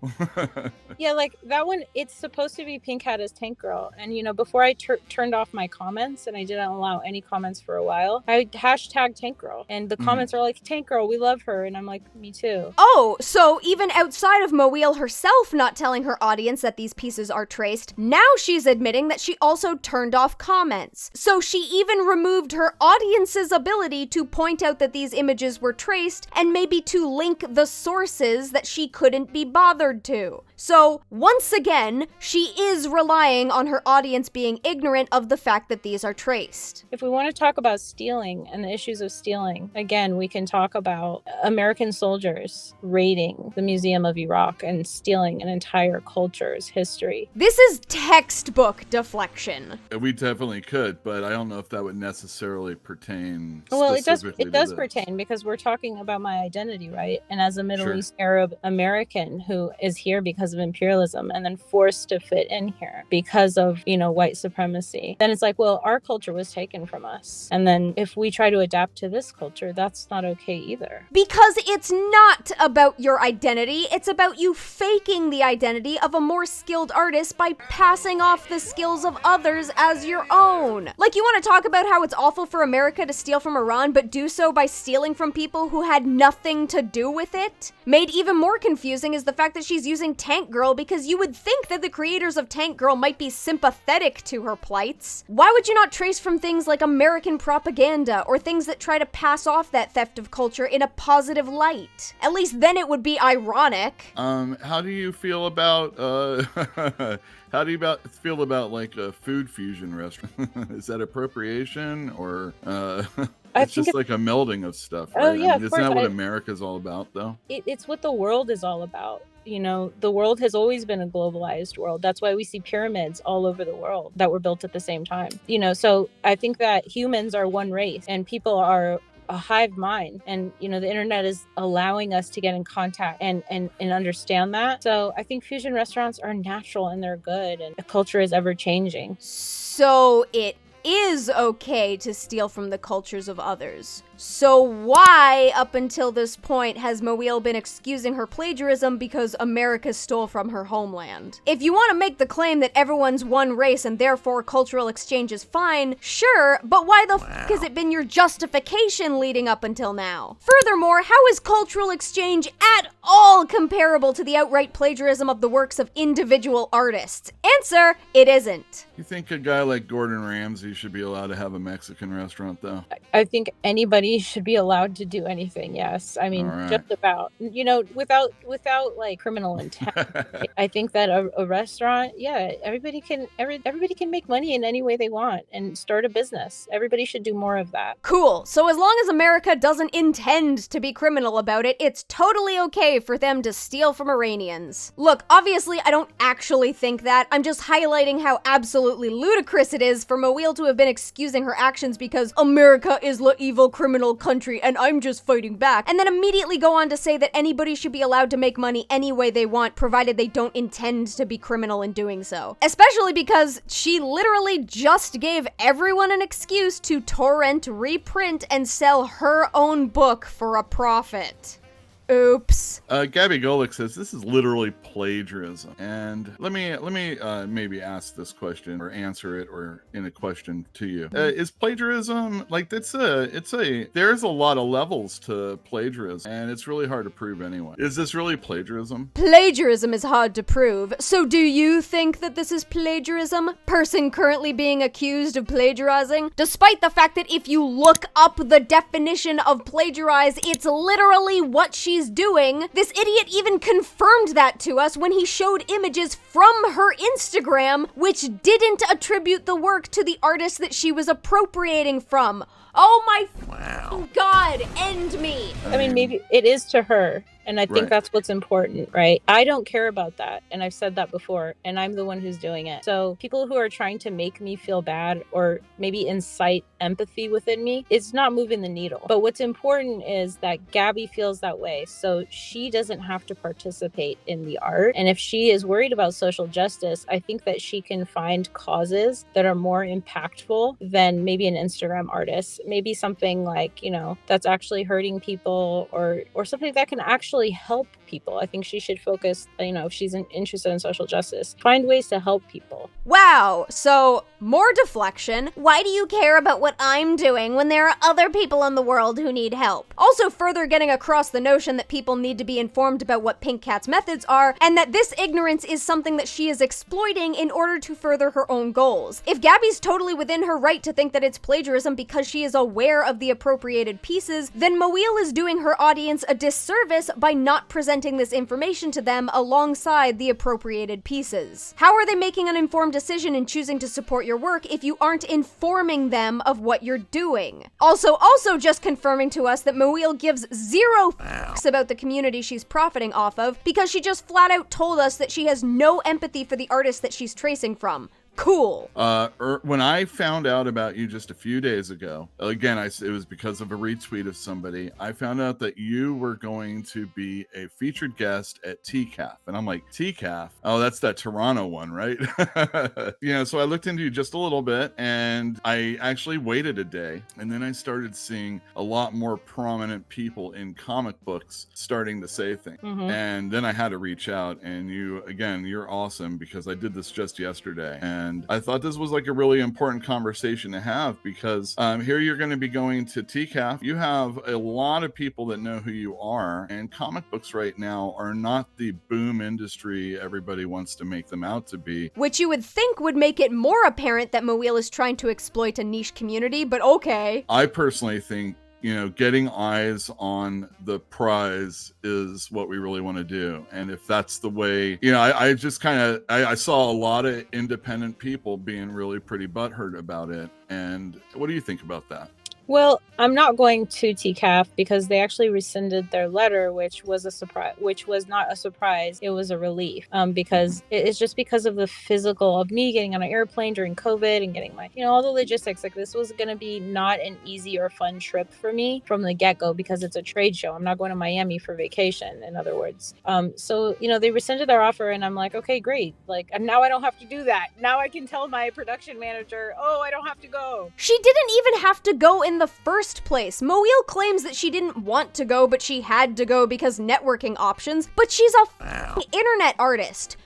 Yeah, like that one, it's supposed to be Pink Hat as Tank Girl. And you know, before I turned off my comments and I didn't allow any comments for a while, I hashtag Tank Girl. And the comments are like, Tank Girl, we love her. And I'm like, me too. Oh, so even outside of Moeil herself not telling her audience that these pieces are traced, now she's admitting that she also turned off comments. So she even removed her audience's ability to point out that these images were traced and maybe to link the sources that she couldn't be bothered to. So, once again, she is relying on her audience being ignorant of the fact that these are traced. If we want to talk about stealing and the issues of stealing, again, we can talk about American soldiers raiding the Museum of Iraq and stealing an entire culture's history. This is textbook deflection. We definitely could, but I don't know if that would necessarily pertain Well, specifically it does to this. pertain, because we're talking about my identity, right? And as a Middle East Arab American who is here because of imperialism and then forced to fit in here because of, you know, white supremacy, then it's like, well, our culture was taken from us. And then if we try to adapt to this culture, that's not okay either. Because it's not about your identity, it's about you faking the identity of a more skilled artist by passing off the skills of others as your own. Like, you want to talk about how it's awful for America to steal from Iran, but do so by stealing from people who had nothing to do with it? Made even more confusing is the fact that she's using Tank Girl, because you would think that the creators of Tank Girl might be sympathetic to her plights. Why would you not trace from things like American propaganda or things that try to pass off that theft of culture in a positive light? At least then it would be ironic. How do you feel about feel about like a food fusion restaurant? Is that appropriation or it's just like a melding of stuff, right? Oh, yeah, I mean, isn't that what America's all about, though? It's what the world is all about. You know, the world has always been a globalized world. That's why we see pyramids all over the world that were built at the same time. You know, so I think that humans are one race and people are a hive mind, and you know, the internet is allowing us to get in contact and understand that. So I think fusion restaurants are natural and they're good, and the culture is ever changing. So it is okay to steal from the cultures of others. So why, up until this point, has Moeil been excusing her plagiarism because America stole from her homeland? If you want to make the claim that everyone's one race and therefore cultural exchange is fine, sure, but why the f*** has it been your justification leading up until now? Furthermore, how is cultural exchange at all comparable to the outright plagiarism of the works of individual artists? Answer, it isn't. You think a guy like Gordon Ramsay should be allowed to have a Mexican restaurant, though? I think anybody should be allowed to do anything, yes. I mean, just about, you know, without like criminal intent. I think that a restaurant, yeah, everybody can make money in any way they want and start a business. Everybody should do more of that. Cool. So as long as America doesn't intend to be criminal about it, it's totally okay okay for them to steal from Iranians. Look, obviously I don't actually think that. I'm just highlighting how absolutely ludicrous it is for Moeel to have been excusing her actions because America is the evil criminal country and I'm just fighting back, and then immediately go on to say that anybody should be allowed to make money any way they want, provided they don't intend to be criminal in doing so. Especially because she literally just gave everyone an excuse to torrent, reprint, and sell her own book for a profit. Oops. Gabby Golick says this is literally plagiarism, and let me maybe ask this question or answer it or in a question to you. Is plagiarism like there's a lot of levels to plagiarism, and it's really hard to prove anyway. Is this really plagiarism? Plagiarism is hard to prove. So do you think that this is plagiarism? Person currently being accused of plagiarizing? Despite the fact that if you look up the definition of plagiarize, it's literally what she's doing. This idiot even confirmed that to us when he showed images from her Instagram, which didn't attribute the work to the artist that she was appropriating from. Oh my God, end me. I mean, maybe it is to her. And I think that's what's important, right? I don't care about that. And I've said that before. And I'm the one who's doing it. So people who are trying to make me feel bad or maybe incite empathy within me, it's not moving the needle. But what's important is that Gabby feels that way. So she doesn't have to participate in the art. And if she is worried about social justice, I think that she can find causes that are more impactful than maybe an Instagram artist. Maybe something like, that's actually hurting people or something that can actually help people. I think she should focus, if she's interested in social justice, find ways to help people. Wow, so more deflection. Why do you care about what I'm doing when there are other people in the world who need help? Also further getting across the notion that people need to be informed about what Pink Cat's methods are, and that this ignorance is something that she is exploiting in order to further her own goals. If Gabby's totally within her right to think that it's plagiarism because she is aware of the appropriated pieces, then Moeel is doing her audience a disservice by not presenting this information to them alongside the appropriated pieces. How are they making an informed decision in choosing to support your work if you aren't informing them of what you're doing? Also just confirming to us that Moeel gives zero fucks about the community she's profiting off of because she just flat out told us that she has no empathy for the artist that she's tracing from. Cool. When I found out about you just a few days ago, again, it was because of a retweet of somebody. I found out that you were going to be a featured guest at TCAF, and I'm like, TCAF? Oh, that's that Toronto one, right? So I looked into you just a little bit, and I actually waited a day, and then I started seeing a lot more prominent people in comic books starting to say things, and then I had to reach out, and you're awesome because I did this just yesterday, and I thought this was like a really important conversation to have because here you're going to be going to TCAF. You have a lot of people that know who you are, and comic books right now are not the boom industry everybody wants to make them out to be. Which you would think would make it more apparent that Moeel is trying to exploit a niche community, but okay. I personally think getting eyes on the prize is what we really want to do. And if that's the way, I just I saw a lot of independent people being really pretty butthurt about it. And what do you think about that? Well, I'm not going to TCAF because they actually rescinded their letter, which was a surprise, which was not a surprise. It was a relief because it's just because of the physical of me getting on an airplane during COVID and getting my, all the logistics. Like this was going to be not an easy or fun trip for me from the get-go because it's a trade show. I'm not going to Miami for vacation, in other words. So, they rescinded their offer and I'm like, okay, great. Like, and now I don't have to do that. Now I can tell my production manager, oh, I don't have to go. She didn't even have to go in the first place. Moeel claims that she didn't want to go, but she had to go because networking options, but she's a internet artist.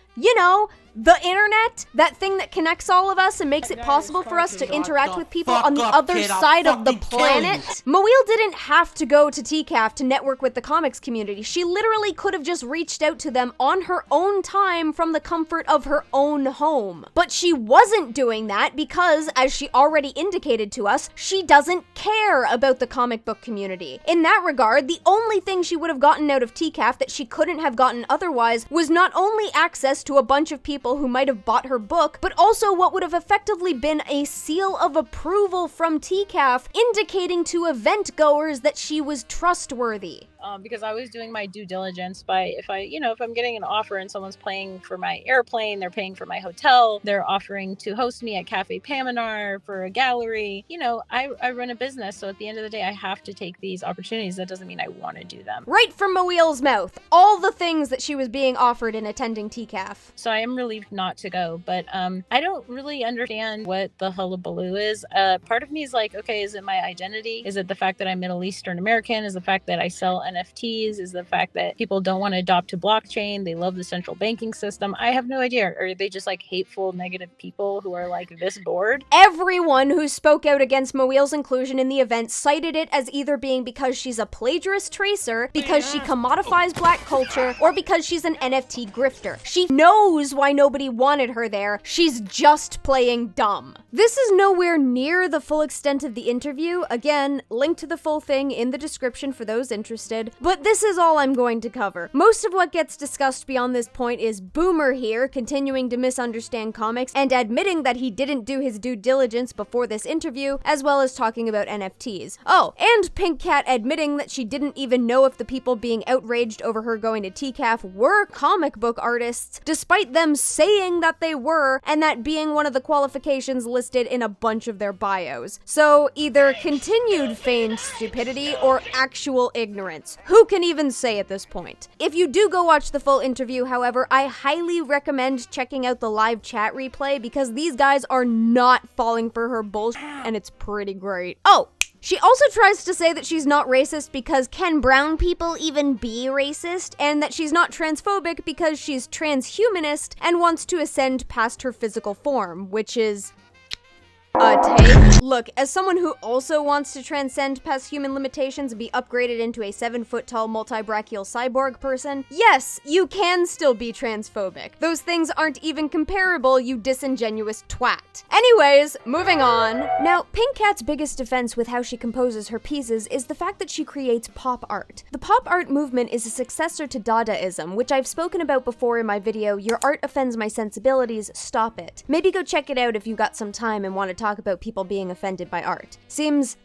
The internet, that thing that connects all of us and makes it possible for us to interact with people on the other side of the planet. Moeel didn't have to go to TCAF to network with the comics community. She literally could have just reached out to them on her own time from the comfort of her own home. But she wasn't doing that because, as she already indicated to us, she doesn't care about the comic book community. In that regard, the only thing she would have gotten out of TCAF that she couldn't have gotten otherwise was not only access to a bunch of people who might have bought her book, but also what would have effectively been a seal of approval from TCAF indicating to event goers that she was trustworthy. because I was doing my due diligence by if I'm getting an offer and someone's paying for my airplane, they're paying for my hotel, they're offering to host me at Cafe Paminar for a gallery. I run a business, so at the end of the day, I have to take these opportunities. That doesn't mean I want to do them. Right from Moeel's mouth. All the things that she was being offered in attending TCAF. So I am relieved not to go, but I don't really understand what the hullabaloo is. Part of me is like, okay, is it my identity? Is it the fact that I'm Middle Eastern American? Is the fact that I sell NFTs? Is the fact that people don't want to adopt to blockchain? They love the central banking system? I have no idea. Or are they just like hateful, negative people who are like this bored? Everyone who spoke out against Moeel's inclusion in the event cited it as either being because she's a plagiarist tracer, because she commodifies black culture, or because she's an NFT grifter. She knows why nobody wanted her there. She's just playing dumb. This is nowhere near the full extent of the interview. Again, link to the full thing in the description for those interested. But this is all I'm going to cover. Most of what gets discussed beyond this point is Boomer here continuing to misunderstand comics and admitting that he didn't do his due diligence before this interview, as well as talking about NFTs. Oh, and Pink Cat admitting that she didn't even know if the people being outraged over her going to TCAF were comic book artists, despite them saying that they were, and that being one of the qualifications listed in a bunch of their bios. So either continued feigned stupidity or actual ignorance. Who can even say at this point? If you do go watch the full interview, however, I highly recommend checking out the live chat replay because these guys are not falling for her bullshit and it's pretty great. Oh! She also tries to say that she's not racist because can brown people even be racist, and that she's not transphobic because she's transhumanist and wants to ascend past her physical form, which is a take. Look, as someone who also wants to transcend past human limitations and be upgraded into a 7-foot-tall multi-brachial cyborg person, yes, you can still be transphobic. Those things aren't even comparable, you disingenuous twat. Anyways, moving on. Now, Pink Cat's biggest defense with how she composes her pieces is the fact that she creates pop art. The pop art movement is a successor to Dadaism, which I've spoken about before in my video, Your Art Offends My Sensibilities, Stop It. Maybe go check it out if you got some time and want to talk about people being offended by art. Seems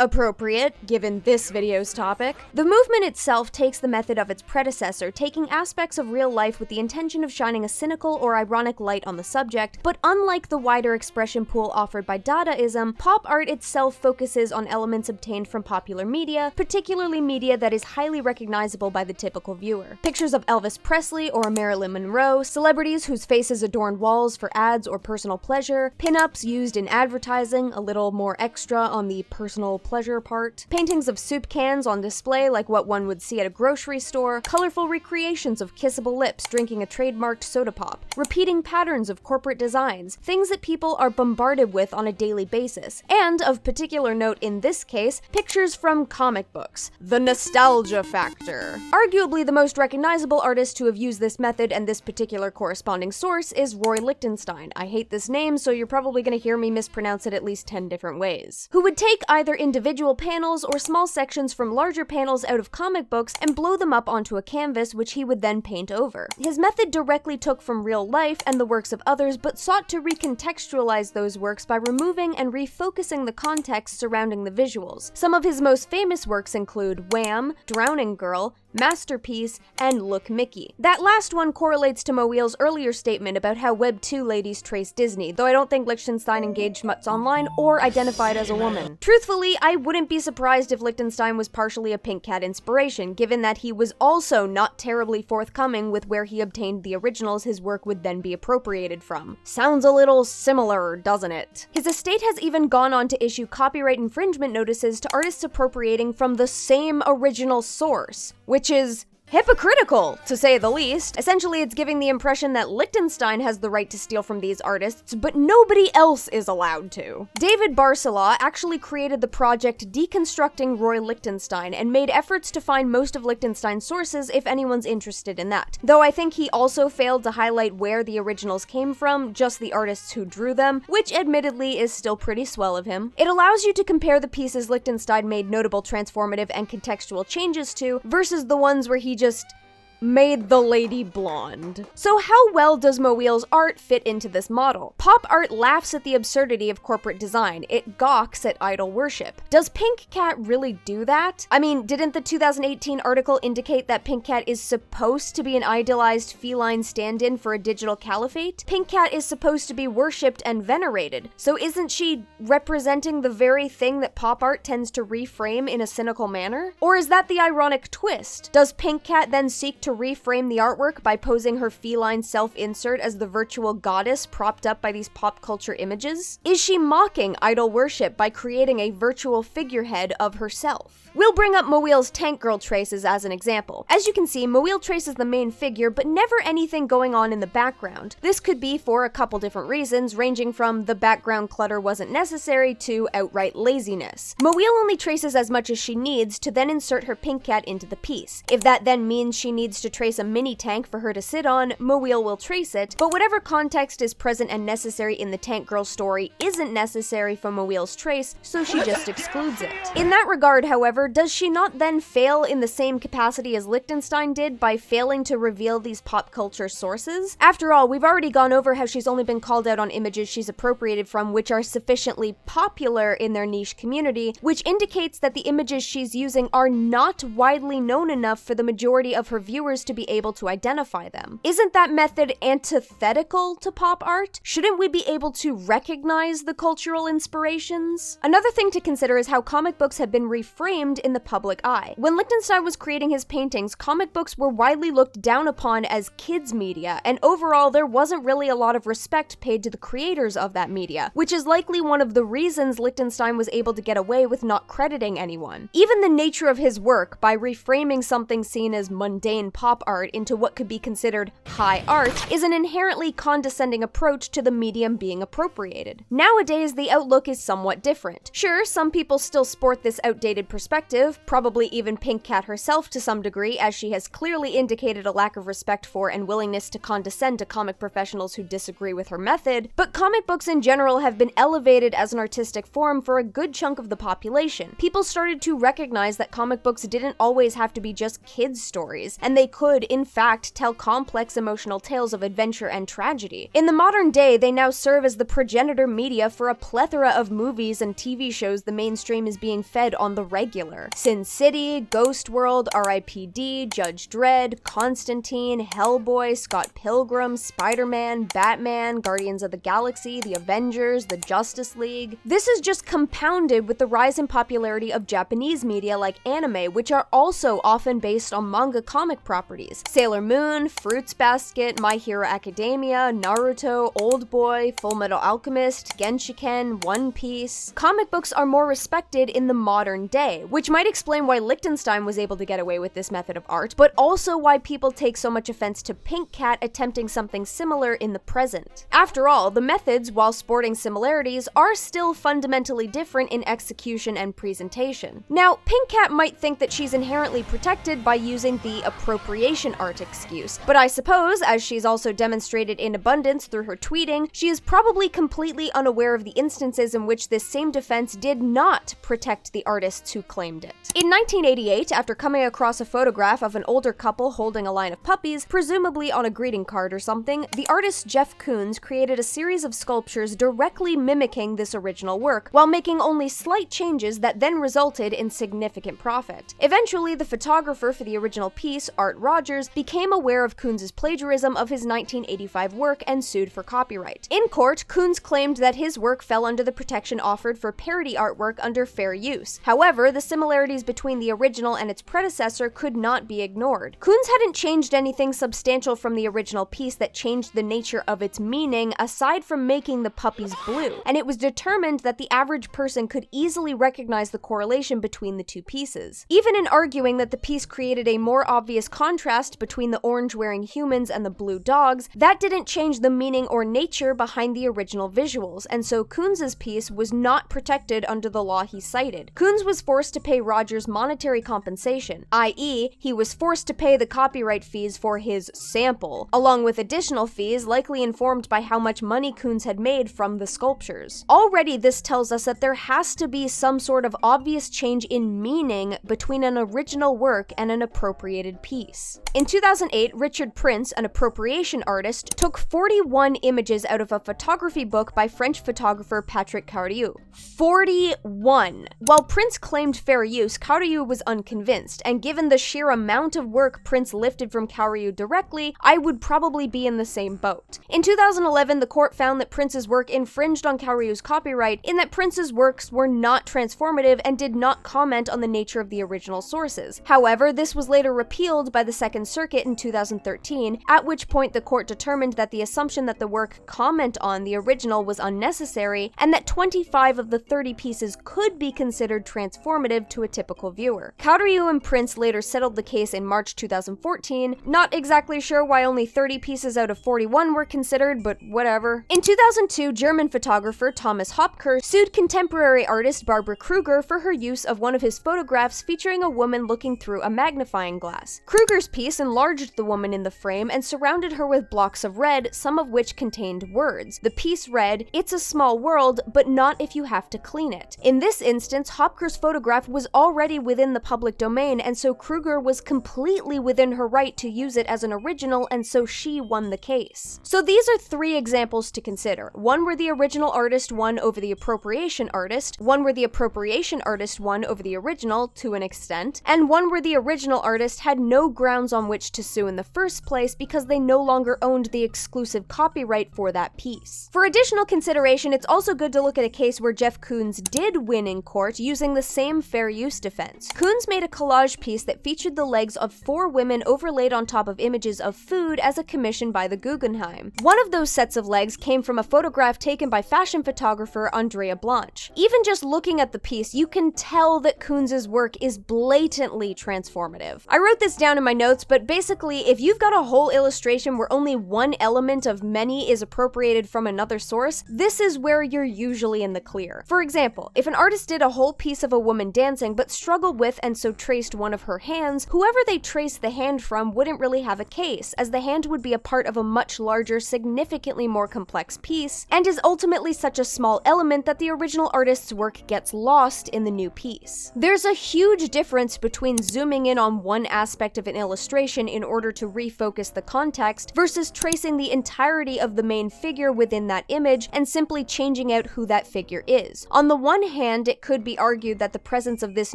appropriate, given this video's topic. The movement itself takes the method of its predecessor, taking aspects of real life with the intention of shining a cynical or ironic light on the subject, but unlike the wider expression pool offered by Dadaism, pop art itself focuses on elements obtained from popular media, particularly media that is highly recognizable by the typical viewer. Pictures of Elvis Presley or Marilyn Monroe, celebrities whose faces adorned walls for ads or personal pleasure, pin-ups used in advertising, a little more extra on the personal pleasure part, paintings of soup cans on display like what one would see at a grocery store, colorful recreations of kissable lips drinking a trademarked soda pop, repeating patterns of corporate designs, things that people are bombarded with on a daily basis, and, of particular note in this case, pictures from comic books. The nostalgia factor. Arguably the most recognizable artist to have used this method and this particular corresponding source is Roy Lichtenstein. I hate this name, so you're probably gonna hear me mispronounce it at least 10 different ways. Who would take either individual panels or small sections from larger panels out of comic books and blow them up onto a canvas, which he would then paint over. His method directly took from real life and the works of others, but sought to recontextualize those works by removing and refocusing the context surrounding the visuals. Some of his most famous works include Wham!, Drowning Girl, Masterpiece, and Look Mickey. That last one correlates to Moeel's earlier statement about how Web 2 ladies trace Disney, though I don't think Lichtenstein engaged much online or identified as a woman. Truthfully, I wouldn't be surprised if Lichtenstein was partially a Pink Cat inspiration, given that he was also not terribly forthcoming with where he obtained the originals his work would then be appropriated from. Sounds a little similar, doesn't it? His estate has even gone on to issue copyright infringement notices to artists appropriating from the same original source, which is hypocritical, to say the least. Essentially, it's giving the impression that Lichtenstein has the right to steal from these artists, but nobody else is allowed to. David Barcela actually created the project Deconstructing Roy Lichtenstein and made efforts to find most of Lichtenstein's sources if anyone's interested in that. Though I think he also failed to highlight where the originals came from, just the artists who drew them, which admittedly is still pretty swell of him. It allows you to compare the pieces Lichtenstein made notable transformative and contextual changes to versus the ones where he just made the lady blonde. So how well does Moeel's art fit into this model? Pop art laughs at the absurdity of corporate design. It gawks at idol worship. Does Pink Cat really do that? I mean, didn't the 2018 article indicate that Pink Cat is supposed to be an idealized feline stand-in for a digital caliphate? Pink Cat is supposed to be worshipped and venerated. So isn't she representing the very thing that pop art tends to reframe in a cynical manner? Or is that the ironic twist? Does Pink Cat then seek to reframe the artwork by posing her feline self-insert as the virtual goddess propped up by these pop culture images? Is she mocking idol worship by creating a virtual figurehead of herself? We'll bring up Moeel's Tank Girl traces as an example. As you can see, Moeel traces the main figure, but never anything going on in the background. This could be for a couple different reasons, ranging from the background clutter wasn't necessary to outright laziness. Moeel only traces as much as she needs to then insert her Pink Cat into the piece. If that then means she needs to trace a mini tank for her to sit on, Moeel will trace it, but whatever context is present and necessary in the Tank Girl story isn't necessary for Moeel's trace, so she just excludes it. In that regard, however, does she not then fail in the same capacity as Lichtenstein did by failing to reveal these pop culture sources? After all, we've already gone over how she's only been called out on images she's appropriated from which are sufficiently popular in their niche community, which indicates that the images she's using are not widely known enough for the majority of her viewers to be able to identify them. Isn't that method antithetical to pop art? Shouldn't we be able to recognize the cultural inspirations? Another thing to consider is how comic books have been reframed in the public eye. When Lichtenstein was creating his paintings, comic books were widely looked down upon as kids' media, and overall there wasn't really a lot of respect paid to the creators of that media, which is likely one of the reasons Lichtenstein was able to get away with not crediting anyone. Even the nature of his work, by reframing something seen as mundane pop art into what could be considered high art, is an inherently condescending approach to the medium being appropriated. Nowadays, the outlook is somewhat different. Sure, some people still sport this outdated perspective, probably even Pink Cat herself to some degree, as she has clearly indicated a lack of respect for and willingness to condescend to comic professionals who disagree with her method, but comic books in general have been elevated as an artistic form for a good chunk of the population. People started to recognize that comic books didn't always have to be just kids' stories, and they could, in fact, tell complex emotional tales of adventure and tragedy. In the modern day, they now serve as the progenitor media for a plethora of movies and TV shows the mainstream is being fed on the regular. Sin City, Ghost World, R.I.P.D., Judge Dredd, Constantine, Hellboy, Scott Pilgrim, Spider-Man, Batman, Guardians of the Galaxy, The Avengers, the Justice League. This is just compounded with the rise in popularity of Japanese media like anime, which are also often based on manga comic properties. Sailor Moon, Fruits Basket, My Hero Academia, Naruto, Old Boy, Fullmetal Alchemist, Genshiken, One Piece. Comic books are more respected in the modern day, which might explain why Lichtenstein was able to get away with this method of art, but also why people take so much offense to Pink Cat attempting something similar in the present. After all, the methods, while sporting similarities, are still fundamentally different in execution and presentation. Now, Pink Cat might think that she's inherently protected by using the appropriation art excuse, but I suppose, as she's also demonstrated in abundance through her tweeting, she is probably completely unaware of the instances in which this same defense did not protect the artists who claimed it. In 1988, after coming across a photograph of an older couple holding a line of puppies, presumably on a greeting card or something, the artist Jeff Koons created a series of sculptures directly mimicking this original work, while making only slight changes that then resulted in significant profit. Eventually, the photographer for the original piece, Art Rogers, became aware of Koons' plagiarism of his 1985 work and sued for copyright. In court, Koons claimed that his work fell under the protection offered for parody artwork under fair use. However, the similarities between the original and its predecessor could not be ignored. Koons hadn't changed anything substantial from the original piece that changed the nature of its meaning aside from making the puppies blue, and it was determined that the average person could easily recognize the correlation between the two pieces. Even in arguing that the piece created a more obvious contrast between the orange-wearing humans and the blue dogs, that didn't change the meaning or nature behind the original visuals, and so Koons' piece was not protected under the law he cited. Koons was forced to pay Rogers monetary compensation, i.e., he was forced to pay the copyright fees for his sample, along with additional fees likely informed by how much money Koons had made from the sculptures. Already this tells us that there has to be some sort of obvious change in meaning between an original work and an appropriated piece. piece. In 2008, Richard Prince, an appropriation artist, took 41 images out of a photography book by French photographer Patrick Cariou. 41! While Prince claimed fair use, Cariou was unconvinced, and given the sheer amount of work Prince lifted from Cariou directly, I would probably be in the same boat. In 2011, the court found that Prince's work infringed on Cariou's copyright in that Prince's works were not transformative and did not comment on the nature of the original sources. However, this was later repealed by the Second Circuit in 2013, at which point the court determined that the assumption that the work comment on the original was unnecessary, and that 25 of the 30 pieces could be considered transformative to a typical viewer. Cariou and Prince later settled the case in March 2014, not exactly sure why only 30 pieces out of 41 were considered, but whatever. In 2002, German photographer Thomas Hopker sued contemporary artist Barbara Kruger for her use of one of his photographs featuring a woman looking through a magnifying glass. Kruger's piece enlarged the woman in the frame and surrounded her with blocks of red, some of which contained words. The piece read, "It's a small world, but not if you have to clean it." In this instance, Hopker's photograph was already within the public domain, and so Kruger was completely within her right to use it as an original, and so she won the case. So these are 3 examples to consider. One where the original artist won over the appropriation artist, one where the appropriation artist won over the original, to an extent, and one where the original artist had no grounds on which to sue in the first place because they no longer owned the exclusive copyright for that piece. For additional consideration, it's also good to look at a case where Jeff Koons did win in court using the same fair use defense. Koons made a collage piece that featured the legs of 4 women overlaid on top of images of food as a commission by the Guggenheim. One of those sets of legs came from a photograph taken by fashion photographer Andrea Blanche. Even just looking at the piece, you can tell that Koons' work is blatantly transformative. I wrote this down in my notes, but basically, if you've got a whole illustration where only one element of many is appropriated from another source, this is where you're usually in the clear. For example, if an artist did a whole piece of a woman dancing but struggled with and so traced one of her hands, whoever they traced the hand from wouldn't really have a case, as the hand would be a part of a much larger, significantly more complex piece, and is ultimately such a small element that the original artist's work gets lost in the new piece. There's a huge difference between zooming in on one aspect of an illustration in order to refocus the context versus tracing the entirety of the main figure within that image and simply changing out who that figure is. On the one hand, it could be argued that the presence of this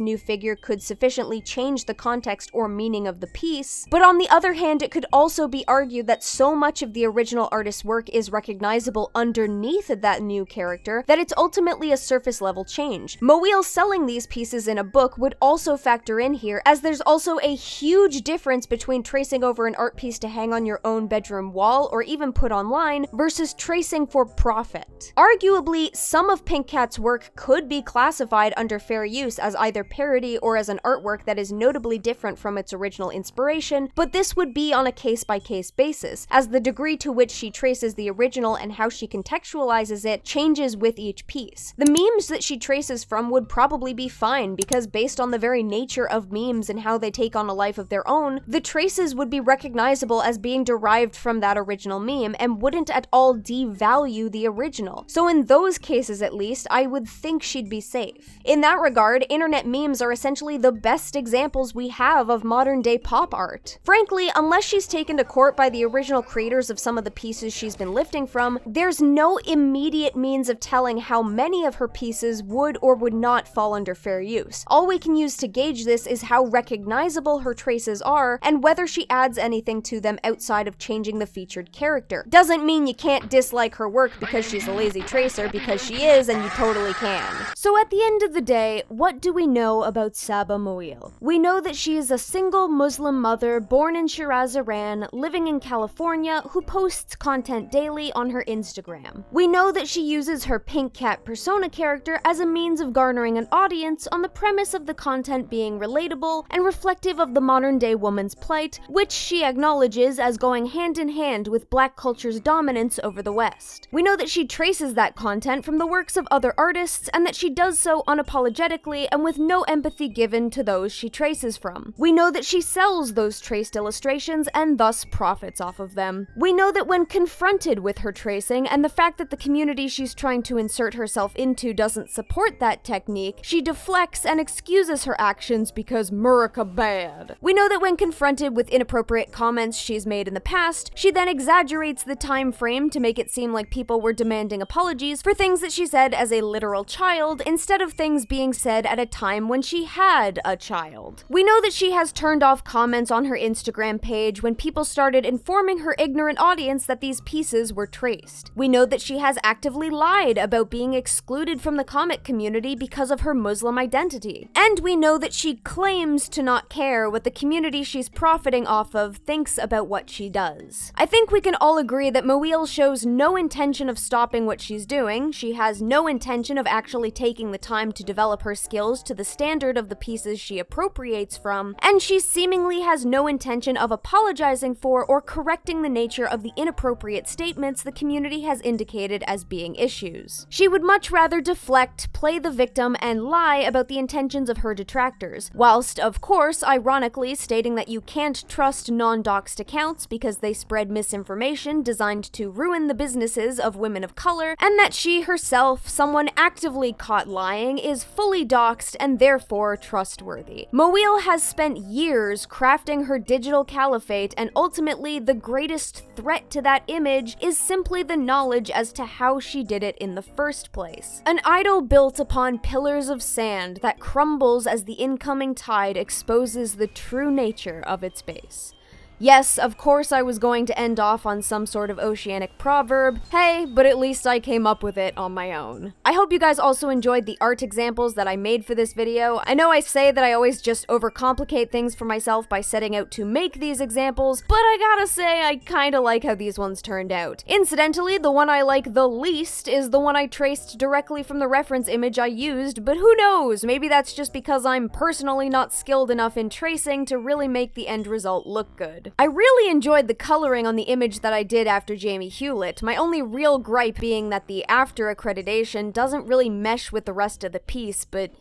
new figure could sufficiently change the context or meaning of the piece, but on the other hand, it could also be argued that so much of the original artist's work is recognizable underneath that new character that it's ultimately a surface level change. Moeel selling these pieces in a book would also factor in here, as there's also a huge difference between tracing over an art piece to hang on your own bedroom wall or even put online versus tracing for profit. Arguably, some of Pink Cat's work could be classified under fair use as either parody or as an artwork that is notably different from its original inspiration, but this would be on a case-by-case basis, as the degree to which she traces the original and how she contextualizes it changes with each piece. The memes that she traces from would probably be fine, because based on the very nature of memes and how they take on a life of their own, the traces would be recognizable as being derived from that original meme and wouldn't at all devalue the original. So in those cases at least, I would think she'd be safe. In that regard, internet memes are essentially the best examples we have of modern day pop art. Frankly, unless she's taken to court by the original creators of some of the pieces she's been lifting from, there's no immediate means of telling how many of her pieces would or would not fall under fair use. All we can use to gauge this is how recognizable her traces are and whether she adds anything to them outside of changing the featured character. Doesn't mean you can't dislike her work because she's a lazy tracer, because she is, and you totally can. So at the end of the day, what do we know about Saba Moeel? We know that she is a single Muslim mother born in Shiraz, Iran, living in California, who posts content daily on her Instagram. We know that she uses her Pink Cat persona character as a means of garnering an audience on the premise of the content being relatable and reflective of the modern day woman's plight, which she acknowledges as going hand in hand with Black culture's dominance over the West. We know that she traces that content from the works of other artists, and that she does so unapologetically and with no empathy given to those she traces from. We know that she sells those traced illustrations and thus profits off of them. We know that when confronted with her tracing and the fact that the community she's trying to insert herself into doesn't support that technique, she deflects and excuses her actions because Murica bad. We know that when confronted with inappropriate comments she's made in the past, she then exaggerates the time frame to make it seem like people were demanding apologies for things that she said as a literal child instead of things being said at a time when she had a child. We know that she has turned off comments on her Instagram page when people started informing her ignorant audience that these pieces were traced. We know that she has actively lied about being excluded from the comic community because of her Muslim identity. And we know that she claims to not care what the community she's profiting off of thinks about what she does. I think we can all agree that Moeel shows no intention of stopping what she's doing, she has no intention of actually taking the time to develop her skills to the standard of the pieces she appropriates from, and she seemingly has no intention of apologizing for or correcting the nature of the inappropriate statements the community has indicated as being issues. She would much rather deflect, play the victim, and lie about the intentions of her detractors, whilst, of course, ironically stating that you can't trust non-doxed accounts because they spread misinformation designed to ruin the businesses of women of color, and that she herself, someone actively caught lying, is fully doxed and therefore trustworthy. Moeel has spent years crafting her digital caliphate, and ultimately the greatest threat to that image is simply the knowledge as to how she did it in the first place. An idol built upon pillars of sand that crumbles as the incoming tide exposes the true nature of its base. Yes, of course I was going to end off on some sort of oceanic proverb. Hey, but at least I came up with it on my own. I hope you guys also enjoyed the art examples that I made for this video. I know I say that I always just overcomplicate things for myself by setting out to make these examples, but I gotta say I kinda like how these ones turned out. Incidentally, the one I like the least is the one I traced directly from the reference image I used, but who knows, maybe that's just because I'm personally not skilled enough in tracing to really make the end result look good. I really enjoyed the coloring on the image that I did after Jamie Hewlett, my only real gripe being that the after accreditation doesn't really mesh with the rest of the piece, but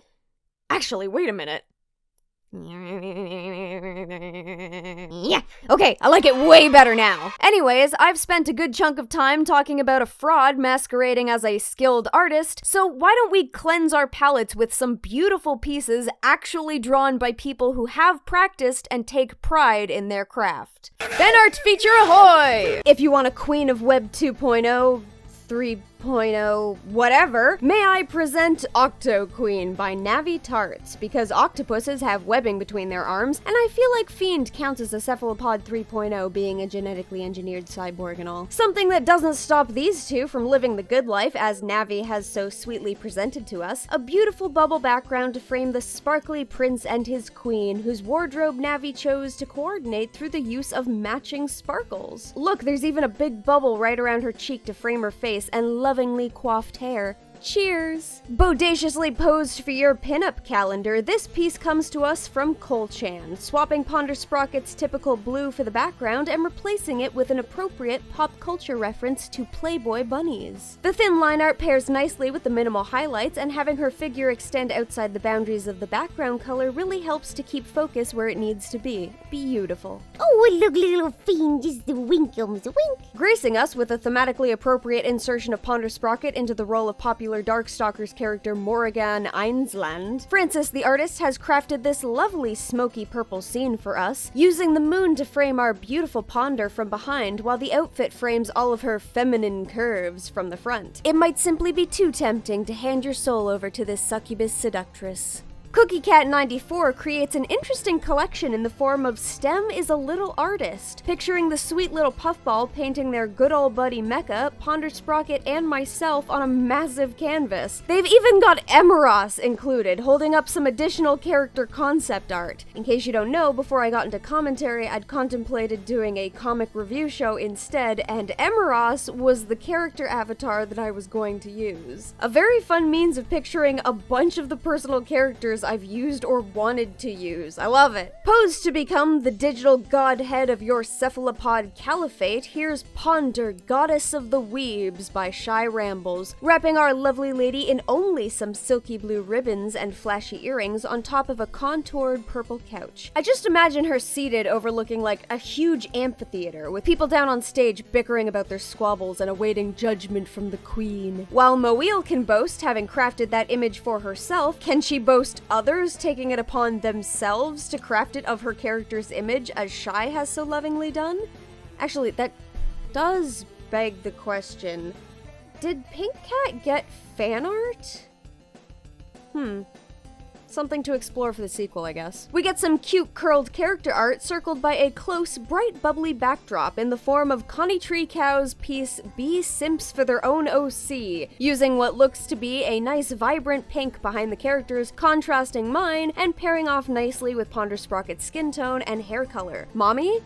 actually, wait a minute. Yeah, okay, I like it way better now. Anyways, I've spent a good chunk of time talking about a fraud masquerading as a skilled artist, so why don't we cleanse our palettes with some beautiful pieces actually drawn by people who have practiced and take pride in their craft. Fanart feature ahoy! If you want a Queen of Web 2.0, 3.0, whatever, may I present Octo Queen by NaviTarts, because octopuses have webbing between their arms, and I feel like Fiend counts as a cephalopod 3.0, being a genetically engineered cyborg and all. Something that doesn't stop these two from living the good life, as Navi has so sweetly presented to us, a beautiful bubble background to frame the sparkly prince and his queen, whose wardrobe Navi chose to coordinate through the use of matching sparkles. Look, there's even a big bubble right around her cheek to frame her face, and lovingly coiffed hair. Cheers! Bodaciously posed for your pinup calendar, this piece comes to us from Cole-chan, swapping Ponder Sprocket's typical blue for the background and replacing it with an appropriate pop culture reference to Playboy bunnies. The thin line art pairs nicely with the minimal highlights, and having her figure extend outside the boundaries of the background color really helps to keep focus where it needs to be. Beautiful. Oh, look, little fiend, just the winkums, wink. Gracing us with a thematically appropriate insertion of Ponder Sprocket into the role of popular Darkstalkers character Morrigan Ponder, Francis the artist has crafted this lovely smoky purple scene for us, using the moon to frame our beautiful Ponder from behind while the outfit frames all of her feminine curves from the front. It might simply be too tempting to hand your soul over to this succubus seductress. CookieCat94 creates an interesting collection in the form of STEM is a Little Artist, picturing the sweet little puffball painting their good old buddy Mecha, Ponder Sprocket, and myself on a massive canvas. They've even got Emeros included, holding up some additional character concept art. In case you don't know, before I got into commentary, I'd contemplated doing a comic review show instead, and Emeros was the character avatar that I was going to use. A very fun means of picturing a bunch of the personal characters I've used or wanted to use. I love it. Posed to become the digital godhead of your cephalopod caliphate, here's Ponder, Goddess of the Weebs by Shy Rambles, wrapping our lovely lady in only some silky blue ribbons and flashy earrings on top of a contoured purple couch. I just imagine her seated overlooking like a huge amphitheater with people down on stage bickering about their squabbles and awaiting judgment from the queen. While Moeel can boast having crafted that image for herself, can she boast others taking it upon themselves to craft it of her character's image as Shy has so lovingly done? Actually, that does beg the question. Did Pink Cat get fan art? Something to explore for the sequel, I guess. We get some cute curled character art circled by a close, bright, bubbly backdrop in the form of ConnieTreeCow's piece Be Simps for Their Own OC, using what looks to be a nice vibrant pink behind the characters, contrasting mine, and pairing off nicely with Ponder Sprocket's skin tone and hair color. Mommy,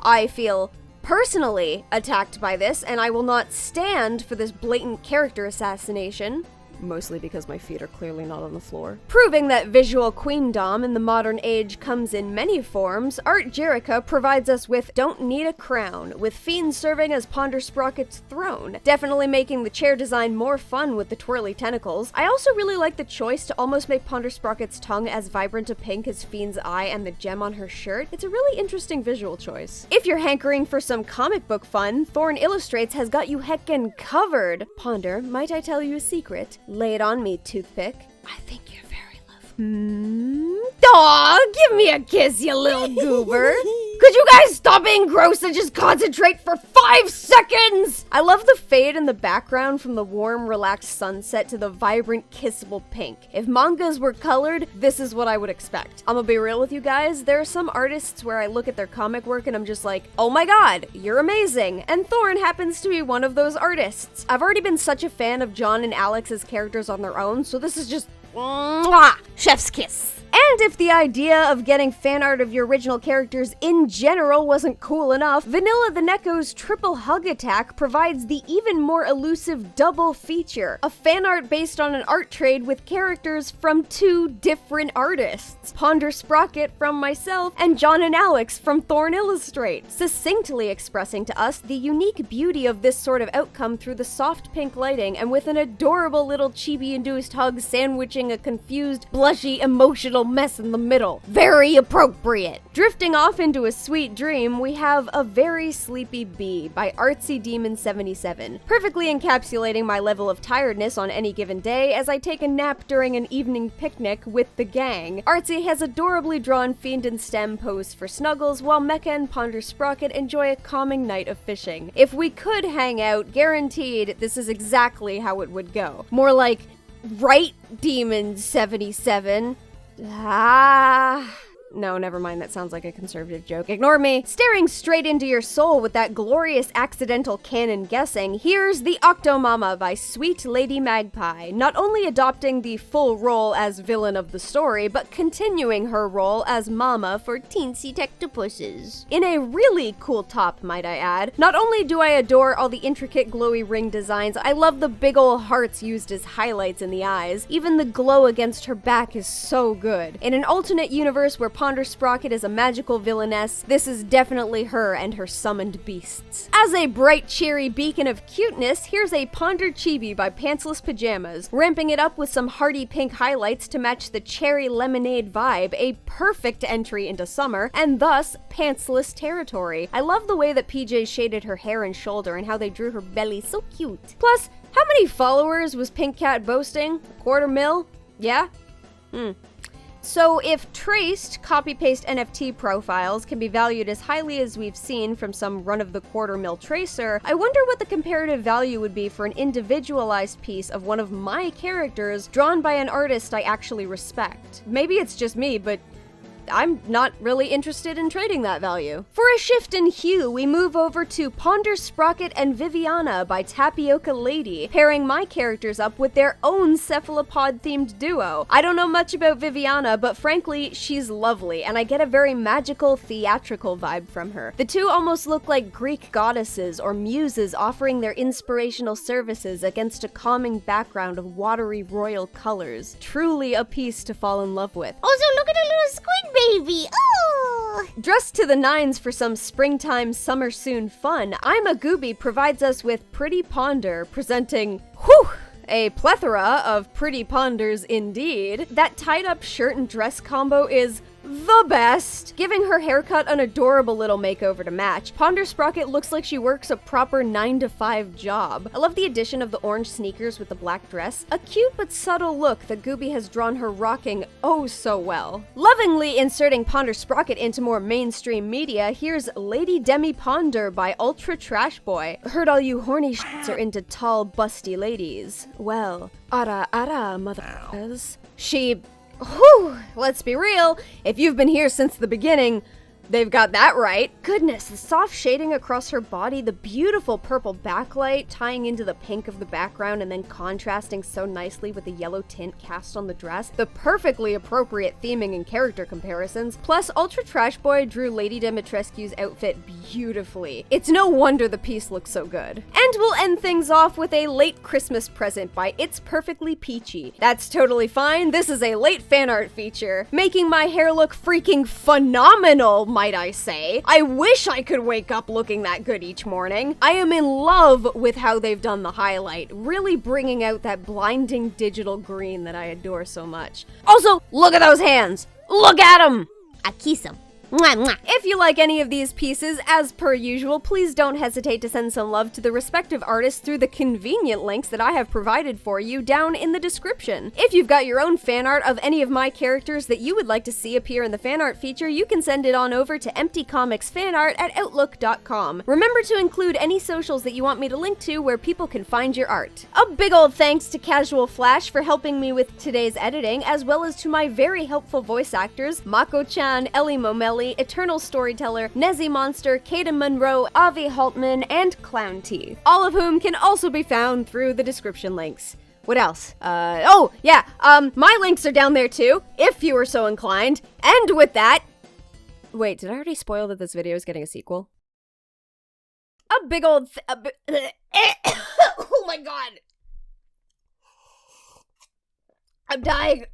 I feel personally attacked by this, and I will not stand for this blatant character assassination. Mostly because my feet are clearly not on the floor. Proving that visual queendom in the modern age comes in many forms, Art-Jarecka provides us with Don't Need a Crown, with Fiend serving as Ponder Sprocket's throne, definitely making the chair design more fun with the twirly tentacles. I also really like the choice to almost make Ponder Sprocket's tongue as vibrant a pink as Fiend's eye and the gem on her shirt. It's a really interesting visual choice. If you're hankering for some comic book fun, ThornIllustrates has got you heckin' covered. Ponder, might I tell you a secret? Lay it on me, Toothpick. I think you're very lovely. Aw, give me a kiss, you little goober. Could you guys stop being gross and just concentrate for 5 seconds? I love the fade in the background from the warm, relaxed sunset to the vibrant, kissable pink. If mangas were colored, this is what I would expect. I'm gonna be real with you guys, there are some artists where I look at their comic work and I'm just like, oh my god, you're amazing. And Thorn happens to be one of those artists. I've already been such a fan of John and Alex as characters on their own, so this is just mwah, chef's kiss. And if the idea of getting fan art of your original characters in general wasn't cool enough, Vanilla-The-Neko's triple hug attack provides the even more elusive double feature, a fan art based on an art trade with characters from 2 different artists, Ponder Sprocket from myself and John and Alex from ThornIllustrate, succinctly expressing to us the unique beauty of this sort of outcome through the soft pink lighting and with an adorable little chibi-induced hug sandwiching a confused, blushy, emotional mess in the middle. Very appropriate. Drifting off into a sweet dream, we have A Very Sleepy Bee by Artsy Demon 77, perfectly encapsulating my level of tiredness on any given day as I take a nap during an evening picnic with the gang. Artsy has adorably drawn Fiend and Stem posed for snuggles, while Mecha and Ponder Sprocket enjoy a calming night of fishing. If we could hang out, guaranteed this is exactly how it would go. More like, right, Demon 77? No, never mind, that sounds like a conservative joke. Ignore me. Staring straight into your soul with that glorious accidental canon guessing, here's The Octomama by Sweet Lady Magpie, not only adopting the full role as villain of the story, but continuing her role as mama for teensy tectopusses. In a really cool top, might I add. Not only do I adore all the intricate glowy ring designs, I love the big ol' hearts used as highlights in the eyes. Even the glow against her back is so good. In an alternate universe where Ponder Sprocket is a magical villainess, this is definitely her and her summoned beasts. As a bright, cheery beacon of cuteness, here's a Ponder Chibi by PantslessPajamas, ramping it up with some hearty pink highlights to match the cherry lemonade vibe, a perfect entry into summer, and thus pantsless territory. I love the way that PJ shaded her hair and shoulder and how they drew her belly so cute. Plus, how many followers was Pink Cat boasting? 250,000? Yeah? So if traced, copy-paste NFT profiles can be valued as highly as we've seen from some run-of-the-quarter-mill tracer, I wonder what the comparative value would be for an individualized piece of one of my characters drawn by an artist I actually respect. Maybe it's just me, but I'm not really interested in trading that value. For a shift in hue, we move over to Ponder Sprocket and Viviana by Tapioca Lady, pairing my characters up with their own cephalopod-themed duo. I don't know much about Viviana, but frankly, she's lovely, and I get a very magical, theatrical vibe from her. The two almost look like Greek goddesses or muses offering their inspirational services against a calming background of watery royal colors. Truly a piece to fall in love with. Also, look at a little squid baby! Oh! Dressed to the nines for some springtime summer soon fun, I'm a Gooby provides us with Pretty Ponder, presenting, a plethora of pretty ponders indeed. That tied up shirt and dress combo is the best. Giving her haircut an adorable little makeover to match, Ponder Sprocket looks like she works a proper 9-to-5 job. I love the addition of the orange sneakers with the black dress, a cute but subtle look that Gooby has drawn her rocking oh so well. Lovingly inserting Ponder Sprocket into more mainstream media, here's Lady Demi-Ponder by Ultra Trash Boy. Heard all you horny shits are into tall, busty ladies. Well, ara motherfuckers. Whew, let's be real, if you've been here since the beginning, they've got that right. Goodness, the soft shading across her body, the beautiful purple backlight tying into the pink of the background and then contrasting so nicely with the yellow tint cast on the dress, the perfectly appropriate theming and character comparisons, plus Ultra Trash Boy drew Lady Dimitrescu's outfit beautifully. It's no wonder the piece looks so good. And we'll end things off with a late Christmas present by It's Perfectly Peachy. That's totally fine, this is a late fan art feature, making my hair look freaking phenomenal, might I say. I wish I could wake up looking that good each morning. I am in love with how they've done the highlight, really bringing out that blinding digital green that I adore so much. Also, look at those hands! Look at them! I kiss them. Mwah, mwah. If you like any of these pieces, as per usual, please don't hesitate to send some love to the respective artists through the convenient links that I have provided for you down in the description. If you've got your own fan art of any of my characters that you would like to see appear in the fan art feature, you can send it on over to emptycomicsfanart@outlook.com. Remember to include any socials that you want me to link to where people can find your art. A big old thanks to Casual Flash for helping me with today's editing, as well as to my very helpful voice actors, Mako-Chan, Ellie Momelli, EternalStoryteller, NezzieMonster, Kayden Monroe, Avi Haltmann, and Klown Teeth, all of whom can also be found through the description links. What else? My links are down there too, if you are so inclined. And with that... Wait, did I already spoil that this video is getting a sequel? A big old oh my god! I'm dying.